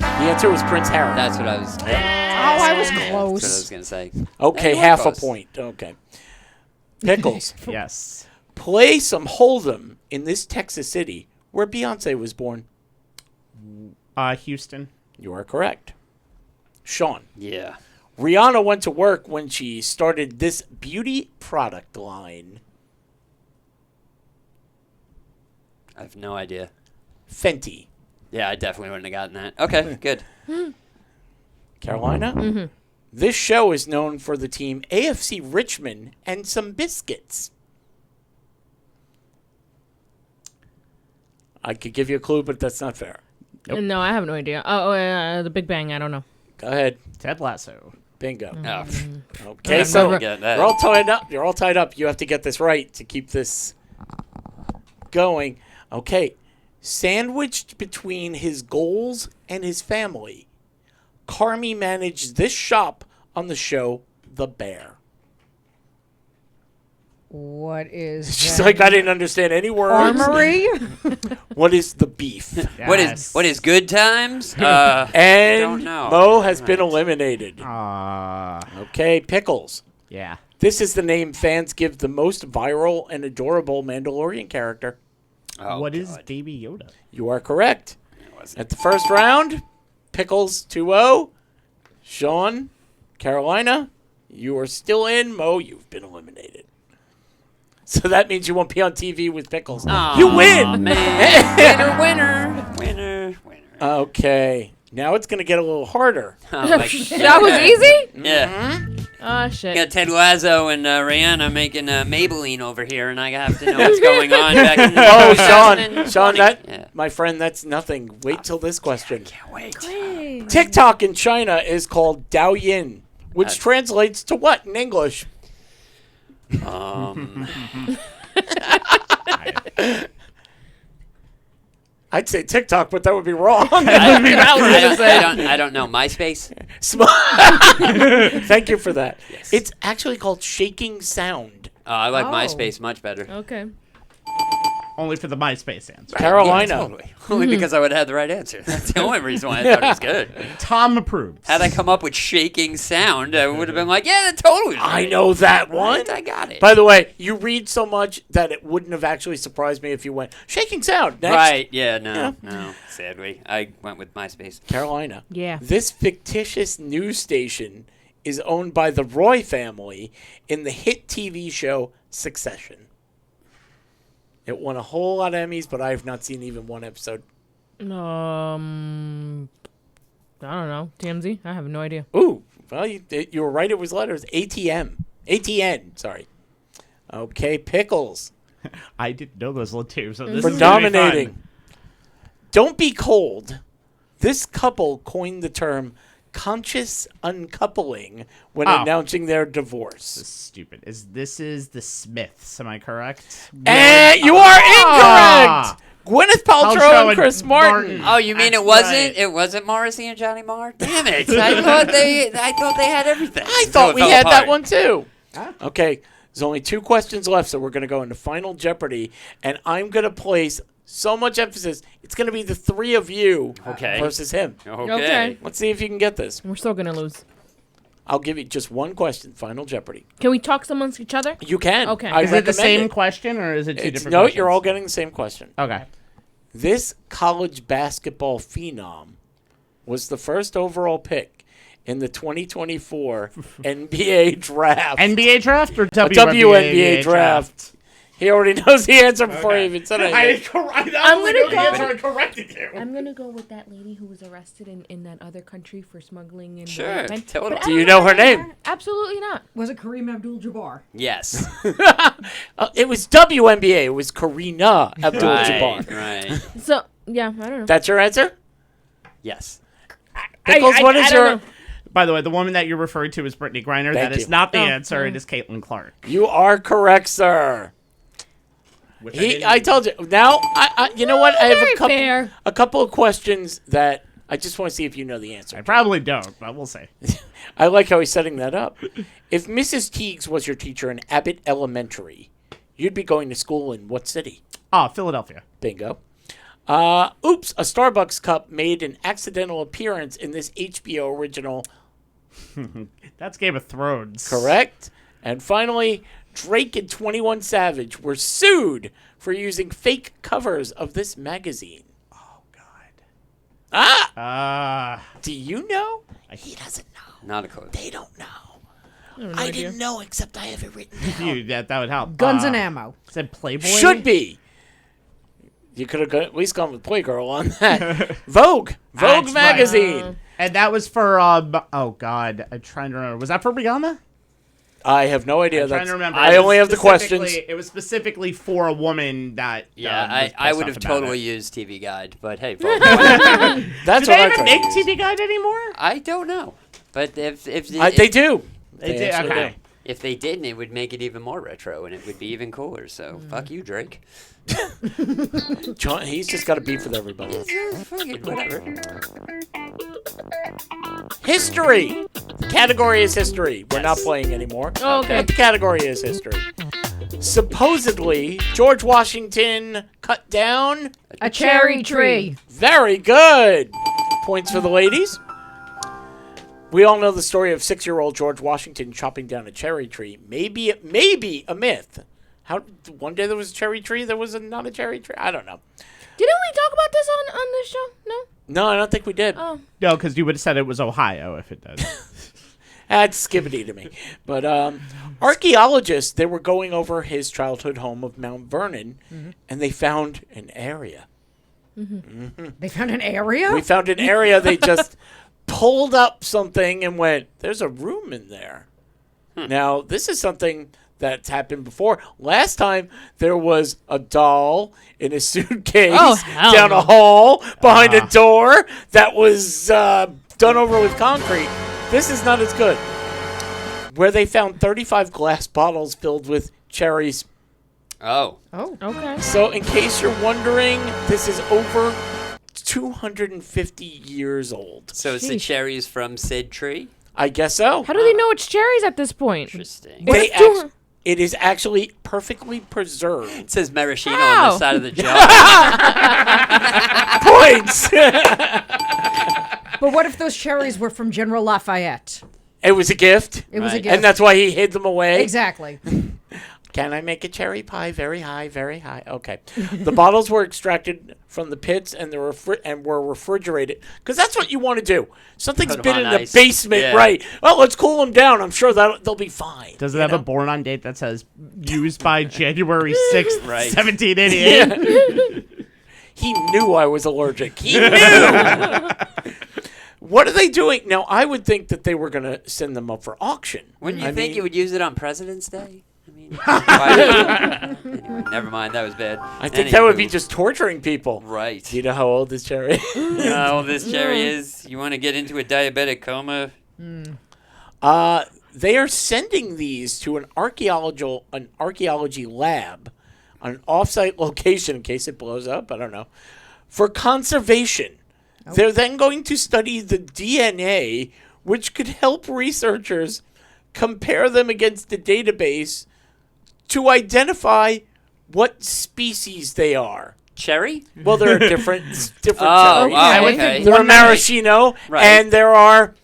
The answer was Prince Harry. That's what I was. Oh, I was That's what I was close. gonna say. Okay, you were half close. a point. Okay. Pickles. Yes. Play some Hold'em in this Texas city where Beyonce was born. Houston. You are correct. Sean. Yeah. Rihanna went to work when she started this beauty product line. I have no idea. Fenty. Yeah, I definitely wouldn't have gotten that. Okay, good. Carolina? Mm-hmm. This show is known for the team AFC Richmond and some biscuits. I could give you a clue, but that's not fair. Nope. No, I have no idea. The Big Bang. I don't know. Go ahead. Ted Lasso. Bingo. Oh. Okay, I'm so never getting that. you're all tied up. You're all tied up. You have to get this right to keep this going. Okay. Sandwiched between his goals and his family, Carmi managed this shop on the show The Bear. What is She's that? like, I didn't understand any words. Armory? What is the beef? What is good times? And don't know. Mo has been eliminated. Uh, Okay, Pickles. yeah. This is the name fans give the most viral and adorable Mandalorian character. Oh, What is God. Baby Yoda? You are correct. wasn't. At the first round, Pickles 2-0. Sean, Carolina, you are still in. Mo, you've been eliminated. So that means you won't be on TV with Pickles. You win! Winner. Okay. Now it's going to get a little harder. Oh, my That was easy? Yeah. Oh, You shit. got Ted Lasso and Rihanna making Maybelline over here, and I have to know what's going on back in the Oh, 2020. Sean, Yeah. my friend, that's nothing. Wait till this question. Can't wait. TikTok in China is called Douyin, which translates to what in English? I'd say TikTok, but that would be wrong. I don't know. MySpace? Thank you for that. It's actually called Shaking Sound. I like Oh. MySpace much better. Okay. Only for the MySpace answer. Carolina. Yeah, totally. Only because I would have had the right answer. That's the only reason why I thought it was good. Tom approves. Had I come up with shaking sound, I would have been like, yeah, that totally is I right. know that one. I got it. By the way, you read so much that it wouldn't have actually surprised me if you went Shaking Sound next. Right, yeah, no. Sadly. I went with MySpace. Carolina. Yeah. This fictitious news station is owned by the Roy family in the hit TV show Succession. It won a whole lot of Emmys, but I have not seen even one episode. I don't know. TMZ? I have no idea. Ooh, well, you were right. It was letters. ATN, sorry. Okay, Pickles. I didn't know those little two, so this For is gonna be dominating. fun. Don't be cold. This couple coined the term conscious uncoupling when announcing their divorce. This is stupid. This is the Smiths? Am I correct? And you are incorrect. Gwyneth Paltrow Paltrow and Chris and Martin. Martin. Oh, you mean That's it wasn't? right. It wasn't Morrissey and Johnny Marr. Damn it! I thought they had everything. I thought we Fell had that apart. one too. Okay, there's only 2 questions left, so we're going to go into Final Jeopardy, and I'm going to place so much emphasis. It's going to be the 3 of you versus him. Okay. Let's see if you can get this. We're still gonna lose. I'll give you just one question. Final Jeopardy. Can we talk amongst each other? You can. Okay. I Is it the recommend same it. question or is it two different No, questions? you're all getting the same question. Okay. This college basketball phenom was the first overall pick in the 2024 NBA draft. NBA draft or WNBA draft. He already knows the answer before he even said anything. I'm gonna go. I corrected you. I'm gonna go with that lady who was arrested in that other country for smuggling in. Sure, But totally. I Do you don't know her name? Absolutely not. Was it Kareem Abdul-Jabbar? Yes. It was WNBA. It was Karina Abdul-Jabbar. Right. So yeah, I don't know. That's your answer? Yes. Pickles, what is I your... don't know. By the way, the woman that you're referring to is Brittany Griner. Thank That is you. not the Oh, answer. It is Caitlin Clark. You are correct, sir. Which didn't- I told you. Now, you know what? I have Very a couple of questions that I just want to see if you know the answer. I probably don't, but we'll see. I like how he's setting that up. If Mrs. Teagues was your teacher in Abbott Elementary, you'd be going to school in what city? Oh, Philadelphia. Bingo. Oops, a Starbucks cup made an accidental appearance in this HBO original. That's Game of Thrones. Correct. And finally, Drake and 21 Savage were sued for using fake covers of this magazine. Oh, God. Do you know? He doesn't know. Not a clue. They don't know. no I idea. didn't know, except I have it written down. That would help. Guns and ammo. Said Playboy. Should be. You could have at least gone with Playgirl on that. Vogue. Vogue That's magazine. And that was for oh god, I'm trying to remember. Was that for Rihanna? I have no idea. I'm trying to remember. I It was only have the questions. It was specifically for a woman that. Yeah, was I pissed would off have about totally it. used TV Guide, but hey, folks, That's Do what they I even tried make to use. TV Guide anymore? I don't know. But if They do. They do. actually Okay. if they didn't, it would make it even more retro, and it would be even cooler. So fuck you, Drake. John, he's just got a beef with everybody. Fuck it, whatever. History. The category is history. We're not playing anymore. Oh, okay. But the category is history. Supposedly, George Washington cut down. A cherry tree. Very good. Points for the ladies. We all know the story of 6-year-old George Washington chopping down a cherry tree. Maybe a myth. How one day there was a cherry tree, there was not a cherry tree. I don't know. Didn't we talk about this on this show? No. No, I don't think we did. Oh. No, because you would have said it was Ohio if it does. That's skibbity to me. But archaeologists, they were going over his childhood home of Mount Vernon, and they found an area. They found an area? We found an area. They just pulled up something and went, there's a room in there. Now, this is something that's happened before. Last time, there was a doll in a suitcase Oh, hell down no. a hall behind a door that was done over with concrete. This is not as good. Where they found 35 glass bottles filled with cherries. Oh, Oh. Okay. So, in case you're wondering, this is over 250 years old. so it's the Sheesh. cherries from Sid Tree. I guess so. How do they know it's cherries at this point? Interesting. They What's doing- it is actually perfectly preserved. It says maraschino on How? the side of the jar. Points! But what if those cherries were from General Lafayette? It was a gift. It was a Right. gift. And that's why he hid them away. Exactly. Can I make a cherry pie? Very high, very high. Okay. The bottles were extracted from the pits and were refrigerated. Because that's what you want to do. Something's Put 'em been on in the ice. basement, Yeah. right? Well, let's cool them down. I'm sure they'll be fine. Does it you have know? a born on date that says used by January 6th, Right. 1788? He knew I was allergic. He knew. What are they doing? Now, I would think that they were going to send them up for auction. Wouldn't you I think mean, you would use it on President's Day? I mean, why- anyway, never mind. That was bad. I think that would be Anywho. just torturing people. Right. Do you know how old this cherry? You know how old this cherry is? You want to get into a diabetic coma? They are sending these to an archaeology lab on an off-site location in case it blows up. I don't know. For conservation. They're then going to study the DNA, which could help researchers compare them against the database to identify what species they are. Cherry? Well, there are different Oh, cherries. wow, would okay. think There are one that- maraschino, Right. and there are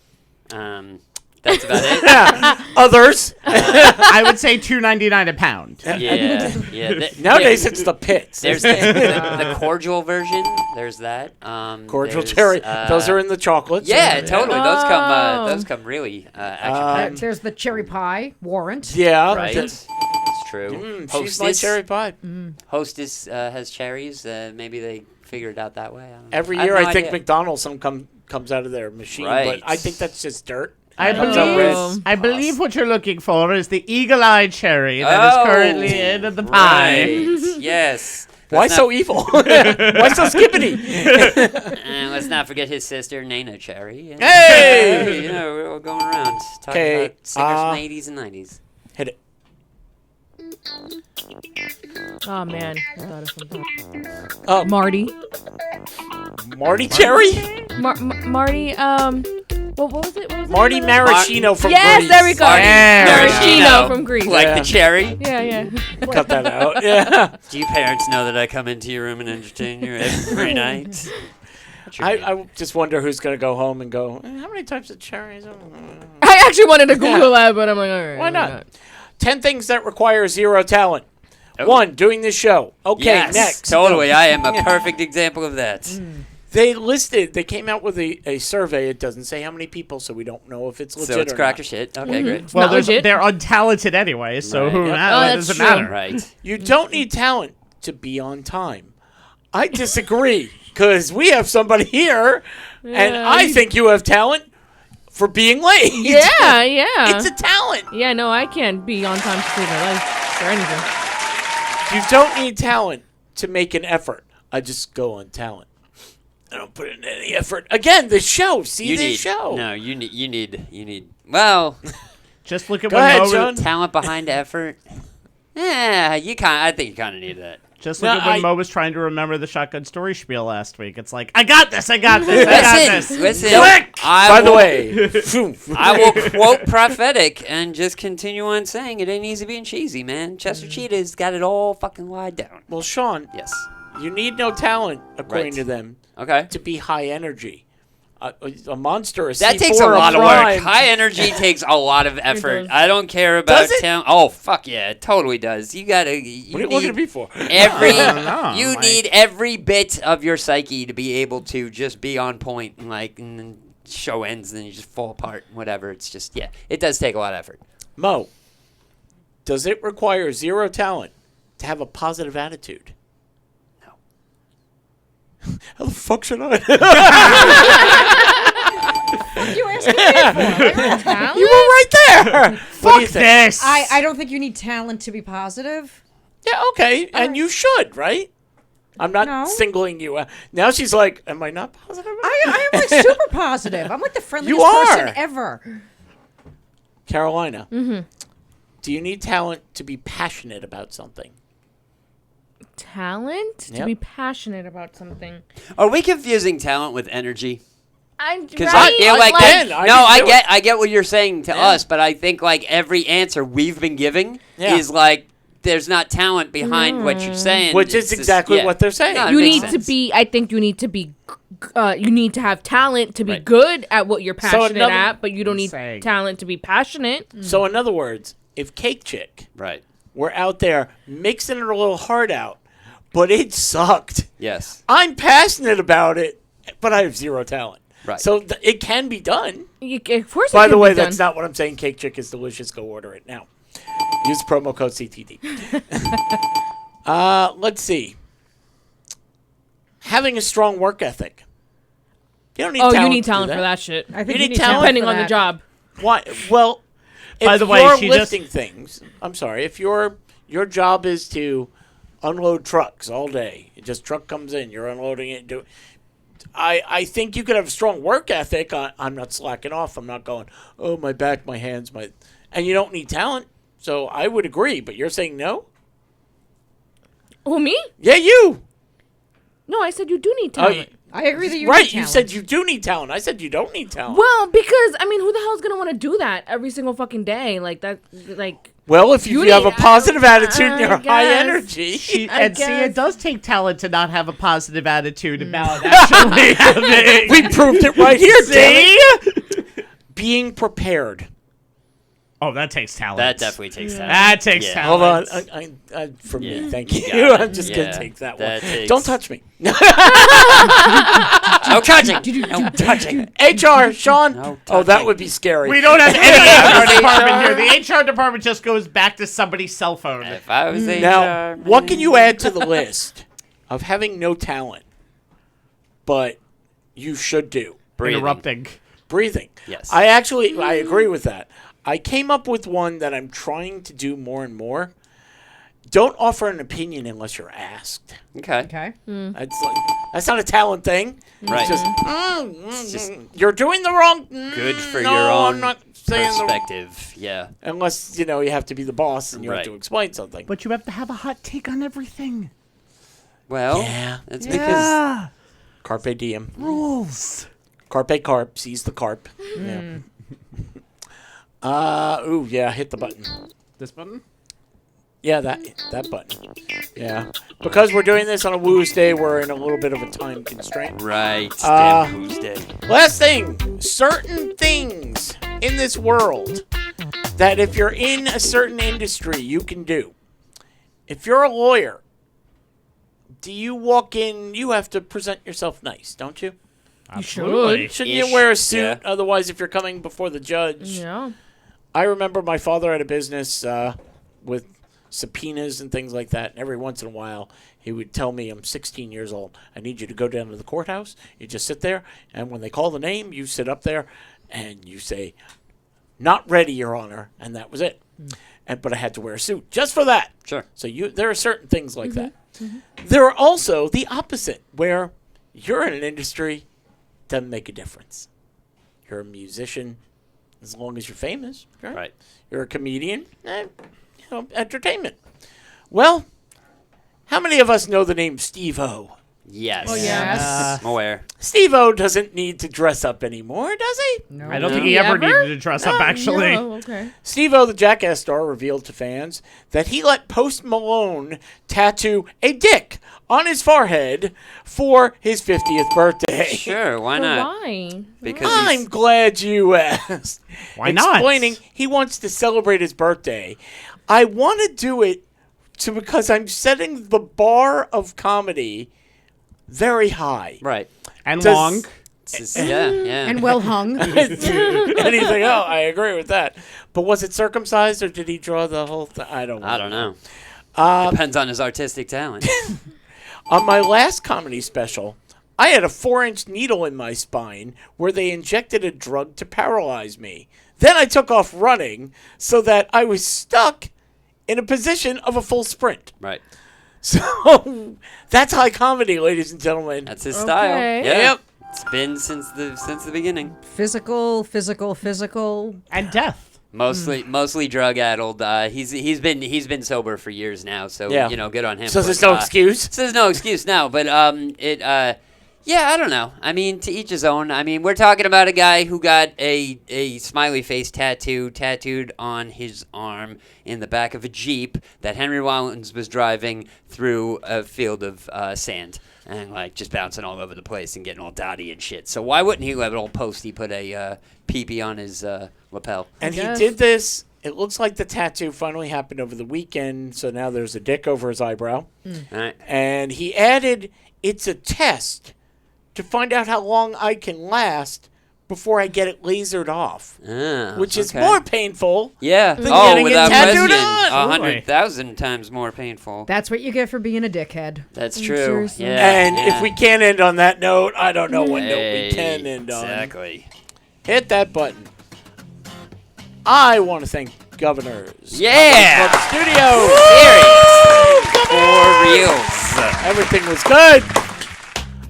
That's about it. others. I would say $2.99 a pound. Yeah. Nowadays, it's the pits. There's the cordial version. There's that. Cordial there's, cherry. Those are in the chocolates. Yeah, totally. Oh. Those come really action There's the cherry pie warrant. Yeah. right. th- It's true. she's my cherry pie. Hostess has cherries. Maybe they figure it out that way. I don't know. Every have year, no I think idea. McDonald's comes out of their machine, Right. but I think that's just dirt. I Comes out believe, red. I believe what you're looking for is the eagle-eyed cherry that is Oh, currently in the pie. Right. Yes. Why Let's so not- evil? Why so skippity? And let's not forget his sister, Nana Cherry. And, Hey! you know, we're all going around talking 'Kay, about singers from the 80s and 90s. Hit it. Oh man, I thought of something. Oh. Marty. Marty Cherry? Marty. What was it? What was Marty it? Maraschino from Yes, Greece. there we go. Maraschino from Greece. Like Yeah. the cherry. Yeah, yeah. Cut that out. Yeah. Do you parents know that I come into your room and entertain you every night? What's your name? I just wonder who's going to go home and go, how many types of cherries? I actually wanted to Google that, but I'm like, all right. Why not? 10 things that require zero talent. Oh. 1, doing this show. Okay, yes, next. totally. I am a perfect example of that. They came out with a survey. It doesn't say how many people, so we don't know if it's legit So it's or crack not. or shit. Okay, great. Well, not legit. they're untalented anyway, so Right. who Yep. matters? Oh, That that's doesn't true. matter. Right. You don't need talent to be on time. I disagree, because we have somebody here, and I think you have talent for being late. Yeah, yeah. It's a talent. Yeah, no, I can't be on time to save my life or anything. You don't need talent to make an effort. I just go on talent. I don't put in any effort. Again, the show. See You the need show. No, you need. Well, Just look at Go when ahead, Mo. Sean. talent behind effort. Yeah, I think you kind of need that. Just look No, at when I- Mo was trying to remember the shotgun story spiel last week. It's like, I got this. I got this. I got this. Listen. Click! By the way, I will quote prophetic and just continue on saying it ain't easy being cheesy, man. Chester Cheetah's got it all fucking wide down. well, Sean, Yes. you need no talent, according Right. to them, Okay. to be high energy. A monster, a That C4 takes a lot of prime. work. High energy takes a lot of effort. does. I don't care about Does it? talent. Oh fuck yeah, it totally does. You gotta. What are you looking at me for? Every know, you like- need every bit of your psyche to be able to just be on point, and and then show ends, and then you just fall apart. Whatever. It's just it does take a lot of effort. Mo, does it require zero talent to have a positive attitude? No. How the fuck should I? You asking me for? Talent? You were right there. What do you Fuck think? this. I don't think you need talent to be positive. Yeah, okay, and you should, right? I'm not No. singling you out. Now she's like, am I not positive? I am like super positive. I'm like the friendliest You are. person ever. Carolina, do you need talent to be passionate about something? Talent to Yep. be passionate about something. Are we confusing talent with energy? Because I feel like Again, I no, can do I get what you're saying to us, but I think like every answer we've been giving Yeah. is like there's not talent behind what you're saying, Which is It's just- exactly yeah. what they're saying. No, it you makes need to sense. be. I think you need to be. You need to have talent to be Right. good at what you're passionate another- at, but you don't need Saying. talent to be passionate. So in other words, if Cake Chick right. were out there mixing her little heart out, but it sucked, Yes. I'm passionate about it, but I have zero talent. Right. So it can be done. Of course. By it the can way, be that's done. not what I'm saying. Cake Chick is delicious. Go order it now. Use promo code CTD. Let's see. Having a strong work ethic. You don't need Oh, talent you need to do talent for that shit. I think You need talent Depending for on the that. job. Why? Well, if By the way, you're she just- lifting things, I'm sorry. If your job is to unload trucks all day, just truck comes in, you're unloading it. I think you could have a strong work ethic. I'm not slacking off. I'm not going, oh, my back, my hands, and you don't need talent. So I would agree, but you're saying no? Oh, me? Yeah, you. No, I said you do need Oh, talent. I agree that you right. need You talent. said you do need talent. I said you don't need talent. Well, because who the hell's gonna want to do that every single fucking day? Like that, like. Well, if you You have a need- positive attitude and I you're high guess. energy. And see, guess. it does take talent to not have a positive attitude about actually having. We proved it right here, See? Danny. Being prepared. Oh, that takes talent. That definitely takes talent. That takes Yeah. talent. Hold on. For me, Yeah. thank You you. got it. I'm just going Yeah. to take that That one. takes- Don't touch me. No touching. No touching. HR, Sean. No Oh, that touching. would be scary. We don't have any HR department here. The HR department just goes back to somebody's cell phone. If I was HR, Now, what can you add to the list of having no talent, but you should do? Breathing. Interrupting. Breathing. Yes. I agree with that. I came up with one that I'm trying to do more and more. Don't offer an opinion unless you're asked. Okay. Okay. That's not a talent thing. Right. It's just, you're doing the wrong. Good for no, your own I'm not saying the, perspective. Yeah. unless you have to be the boss and you have Right. to explain something. But you have to have a hot take on everything. Well, Yeah. that's because Yeah. Carpe diem. Rules. Carpe carp. Seize the carp. Yeah. Ooh, yeah. Hit the button. This button? Yeah, that button. Yeah. Because we're doing this on a Tuesday, we're in a little bit of a time constraint. right. Damn Tuesday. Last thing. Certain things in this world that if you're in a certain industry, you can do. If you're a lawyer, do you walk in? You have to present yourself nice, don't you? Absolutely. Shouldn't you Ish, wear a suit? yeah. Otherwise, if you're coming before the judge. Yeah. I remember my father had a business with subpoenas and things like that. And every once in a while, he would tell me, I'm 16 years old. I need you to go down to the courthouse. You just sit there. And when they call the name, you sit up there and you say, not ready, Your Honor. And that was it. But I had to wear a suit just for that. Sure. So there are certain things like that. There are also the opposite, where you're in an industry, doesn't make a difference. You're a musician, as long as you're famous. Right. You're a comedian, entertainment. Well, how many of us know the name Steve-O? Yes. Oh, yes. I'm aware. Steve-O doesn't need to dress up anymore, does he? No. I don't think he ever needed to dress up, actually. Oh, okay. Steve-O, the Jackass star, revealed to fans that he let Post Malone tattoo a dick on his forehead for his 50th birthday. Sure, why But not? why? Because I'm glad you asked. Why not? Explaining he wants to celebrate his birthday. I want to do it because I'm setting the bar of comedy very high. right. And Does- long. Yeah. And well hung. Anything? Oh, I agree with that. But was it circumcised or did he draw the whole thing? I don't know. Depends on his artistic talent. On my last comedy special, I had a 4-inch needle in my spine where they injected a drug to paralyze me. Then I took off running so that I was stuck in a position of a full sprint. Right. So that's high comedy, ladies and gentlemen. That's his style. Okay. Yeah. Yep. It's been since the beginning. Physical. And death. Mostly drug addled. He's been sober for years now, so Yeah. good on him. So But, there's no excuse? So there's no excuse now, but yeah, I don't know. I mean, to each his own. I mean, we're talking about a guy who got a smiley face tattooed on his arm in the back of a Jeep that Henry Rollins was driving through a field of sand and just bouncing all over the place and getting all dotty and shit. So why wouldn't he let old Posty put a peepee on his lapel? And he guess. did this. It looks like the tattoo finally happened over the weekend, so now there's a dick over his eyebrow. All right. And he added, it's a test to find out how long I can last before I get it lasered off, which is okay. more painful. Yeah. than getting it without tattooed question. on. 100,000 times more painful. That's what you get for being a dickhead. That's true. seriously. Yeah. And yeah. if we can't end on that note, I don't know what note we Hey, can end on. Exactly. Hit that button. I want to thank Governors. Yeah. Club Studio. Series. For reals. Everything was good.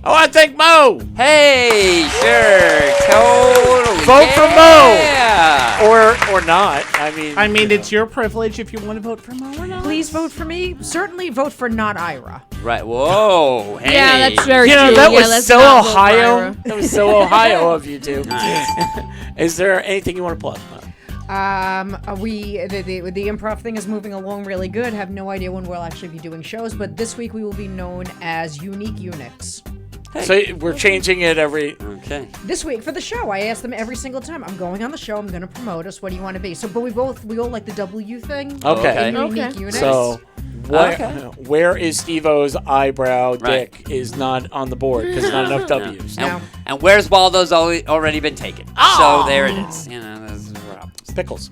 I want to thank Mo. Hey, sure. Totally. Vote for Mo. Yeah. Or not. I mean, It's your privilege if you want to vote for Mo or not. Please vote for me. Certainly vote for not Ira. Right. Whoa. Hey. Yeah, that's very You know, true. that Yeah, was let's so not vote for Ohio. Ira. That was so Ohio of you two. Nice. Is there anything you want to plug? The improv thing is moving along really good. Have no idea when we'll actually be doing shows, but this week we will be known as Unique Eunuchs. So we're changing it every. Okay. This week for the show, I ask them every single time. I'm going on the show. I'm going to promote us. What do you want to be? So, but we all like the W thing. Okay. Unique Okay. Eunuchs. So, where is Steve-O's eyebrow Right. dick is not on the board because not enough W's. No. And where's Waldo's already been taken? Oh. So there it is. Those are problems. Pickles.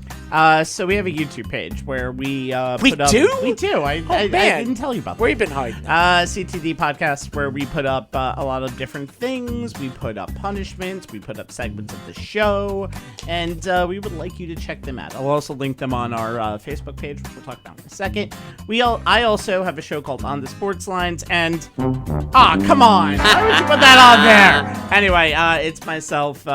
So we have a YouTube page where we We put up. do? We do. I man. didn't tell you about that. Where you been hiding? CTD podcast where we put up a lot of different things. We put up punishments. We put up segments of the show, and we would like you to check them out. I'll also link them on our Facebook page, which we'll talk about in a second. I also have a show called On the Sports Lines, and come on, why would you put that on there? Anyway, it's myself.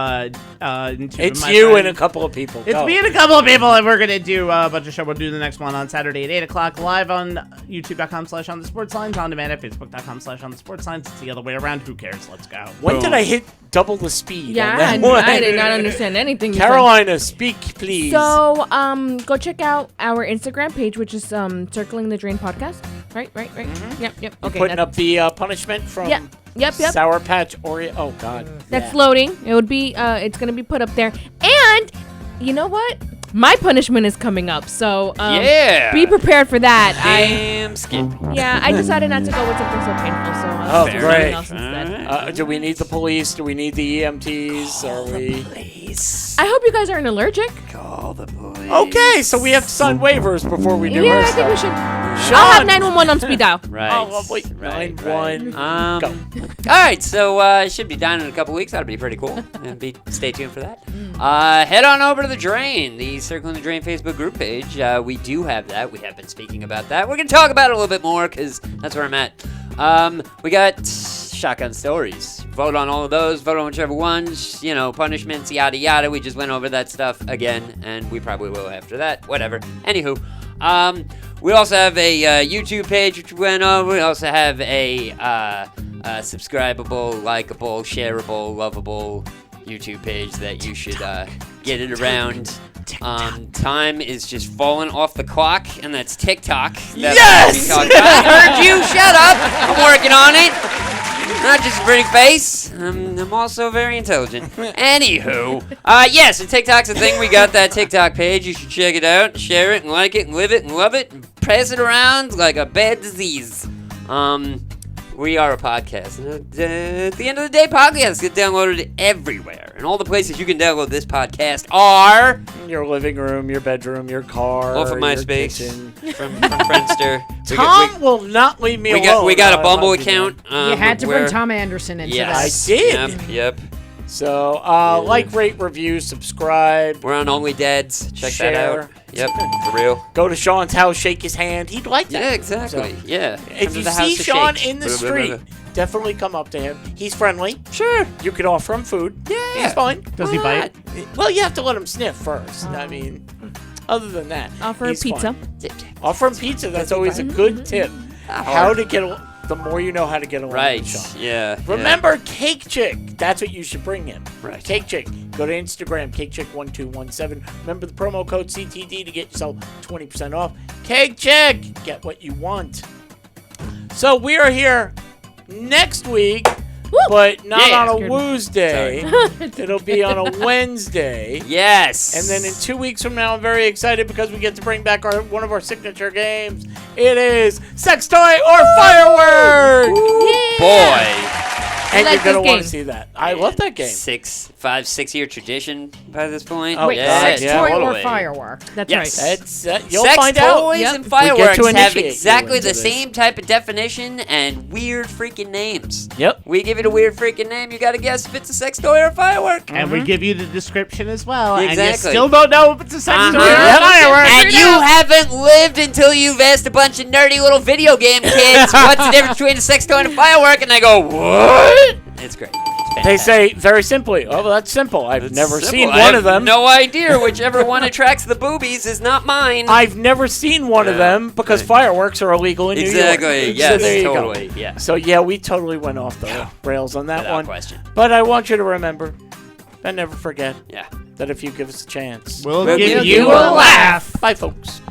And two It's of my you friends. and a couple of people. It's Go. me and a couple of people, and we're going to do a bunch of show. We'll do the next one on Saturday at 8 o'clock, live on youtube.com/onthesportslines, on demand at facebook.com/onthesportslines. It's the other way around. Who cares? Let's go. When did I hit double the speed? Yeah, on that and one? I did not understand anything. you said. Carolina, speak, please. So, go check out our Instagram page, which is Circling the Drain Podcast. Right. Yep. Okay. Putting up the punishment from Yep. Sour Patch Oreo. Oh, God. That's loading. It would be. It's gonna be put up there. And you know what? my punishment is coming up, so Yeah. be prepared for that. Damn Skippy. I decided not to go with something so painful, so Oh, do great. something else instead. Do we need the police? Do we need the EMTs? Are we? Please I hope you guys aren't allergic. call the police. Okay, so we have to sign waivers before we do Yeah, our I think we stuff. should. I'll have 911 on speed dial. Right. Oh, lovely. Right, 9-1. right. Go. All right, so it should be down in a couple weeks. That'll be pretty cool. And stay tuned for that. Head on over to the Drain, the Circling the Drain Facebook group page. We do have that. We have been speaking about that. We're gonna talk about it a little bit more because that's where I'm at. We got shotgun stories. Vote on all of those. Vote on whichever ones. Punishments, yada yada. We just went over that stuff again, and we probably will after that. Whatever. Anywho, we also have a YouTube page which we went over. We also have a subscribable, likable, shareable, lovable YouTube page that you should get it around. Time is just falling off the clock, and that's TikTok. Yes! I heard you. Shut up. I'm working on it. Not just a pretty face. I'm also very intelligent. Anywho, yes, and TikTok's a thing. We got that TikTok page. You should check it out, share it, and like it, and live it, and love it, and pass it around like a bad disease. We are a podcast. And at the end of the day, podcasts get downloaded everywhere. And all the places you can download this podcast are Your living room, your bedroom, your car, off of your MySpace, kitchen. from Friendster. Tom will not leave me alone. We got a I Bumble love you, account. You had to where- bring Tom Anderson into Yes, that. I did. Yep. So, like, rate, review, subscribe. We're on Only Dads. Check that Share. out. Yep, for real. Go to Sean's house, shake his hand. He'd like that. Yeah, exactly. So, Yeah. if Come to you the house see to Sean shake. in the street, definitely come up to him. He's friendly. Sure. You can offer him food. Yeah. He's fine. Does he Why bite? Well, you have to let him sniff first. I mean, other than that, Offer he's pizza. fine. Offer him pizza. That's always a good tip. How to get the more you know how to get along Right. with Sean. Yeah. Remember, Cake Chick. That's what you should bring him. Right. Cake Chick. Go to Instagram, CakeChick1217. Remember the promo code CTD to get yourself 20% off. Cake Chick. Get what you want. So we are here next week, but not Yeah. on a Woosday. It'll be on a Wednesday. Yes. And then in 2 weeks from now, I'm very excited because we get to bring back one of our signature games. It is Sex Toy or Firework! Boy. And like you're going to this want game. to see that. I love that game. 6-year tradition by this point. Oh, Wait, God, sex yeah, toy or totally. firework? That's Yes. right. It's, you'll Sex find toys out. Yep. and We get fireworks to have initiate you exactly into the this. same type of definition and weird freaking names. Yep. We give it a weird freaking name. You got to guess if it's a sex toy or a firework. And we give you the description as well. And you Exactly. still don't know if it's a sex toy or Uh-huh. a firework. And you haven't lived until you've asked a bunch of nerdy little video game kids what's the difference between a sex toy and a firework, and they go, what? It's great. It's They fantastic. say very simply, oh, well, that's simple. I've It's never simple. seen I one have of them. No idea. Whichever one attracts the boobies is not mine. I've never seen one of Yeah. them because fireworks are illegal in New York. Exactly. Yes. So there you totally. go. Yeah. So yeah, we totally went off the rails on that Without one. question. But I want you to remember and never forget Yeah. that if you give us a chance, We'll We'll give give you you a a laugh. bye, folks.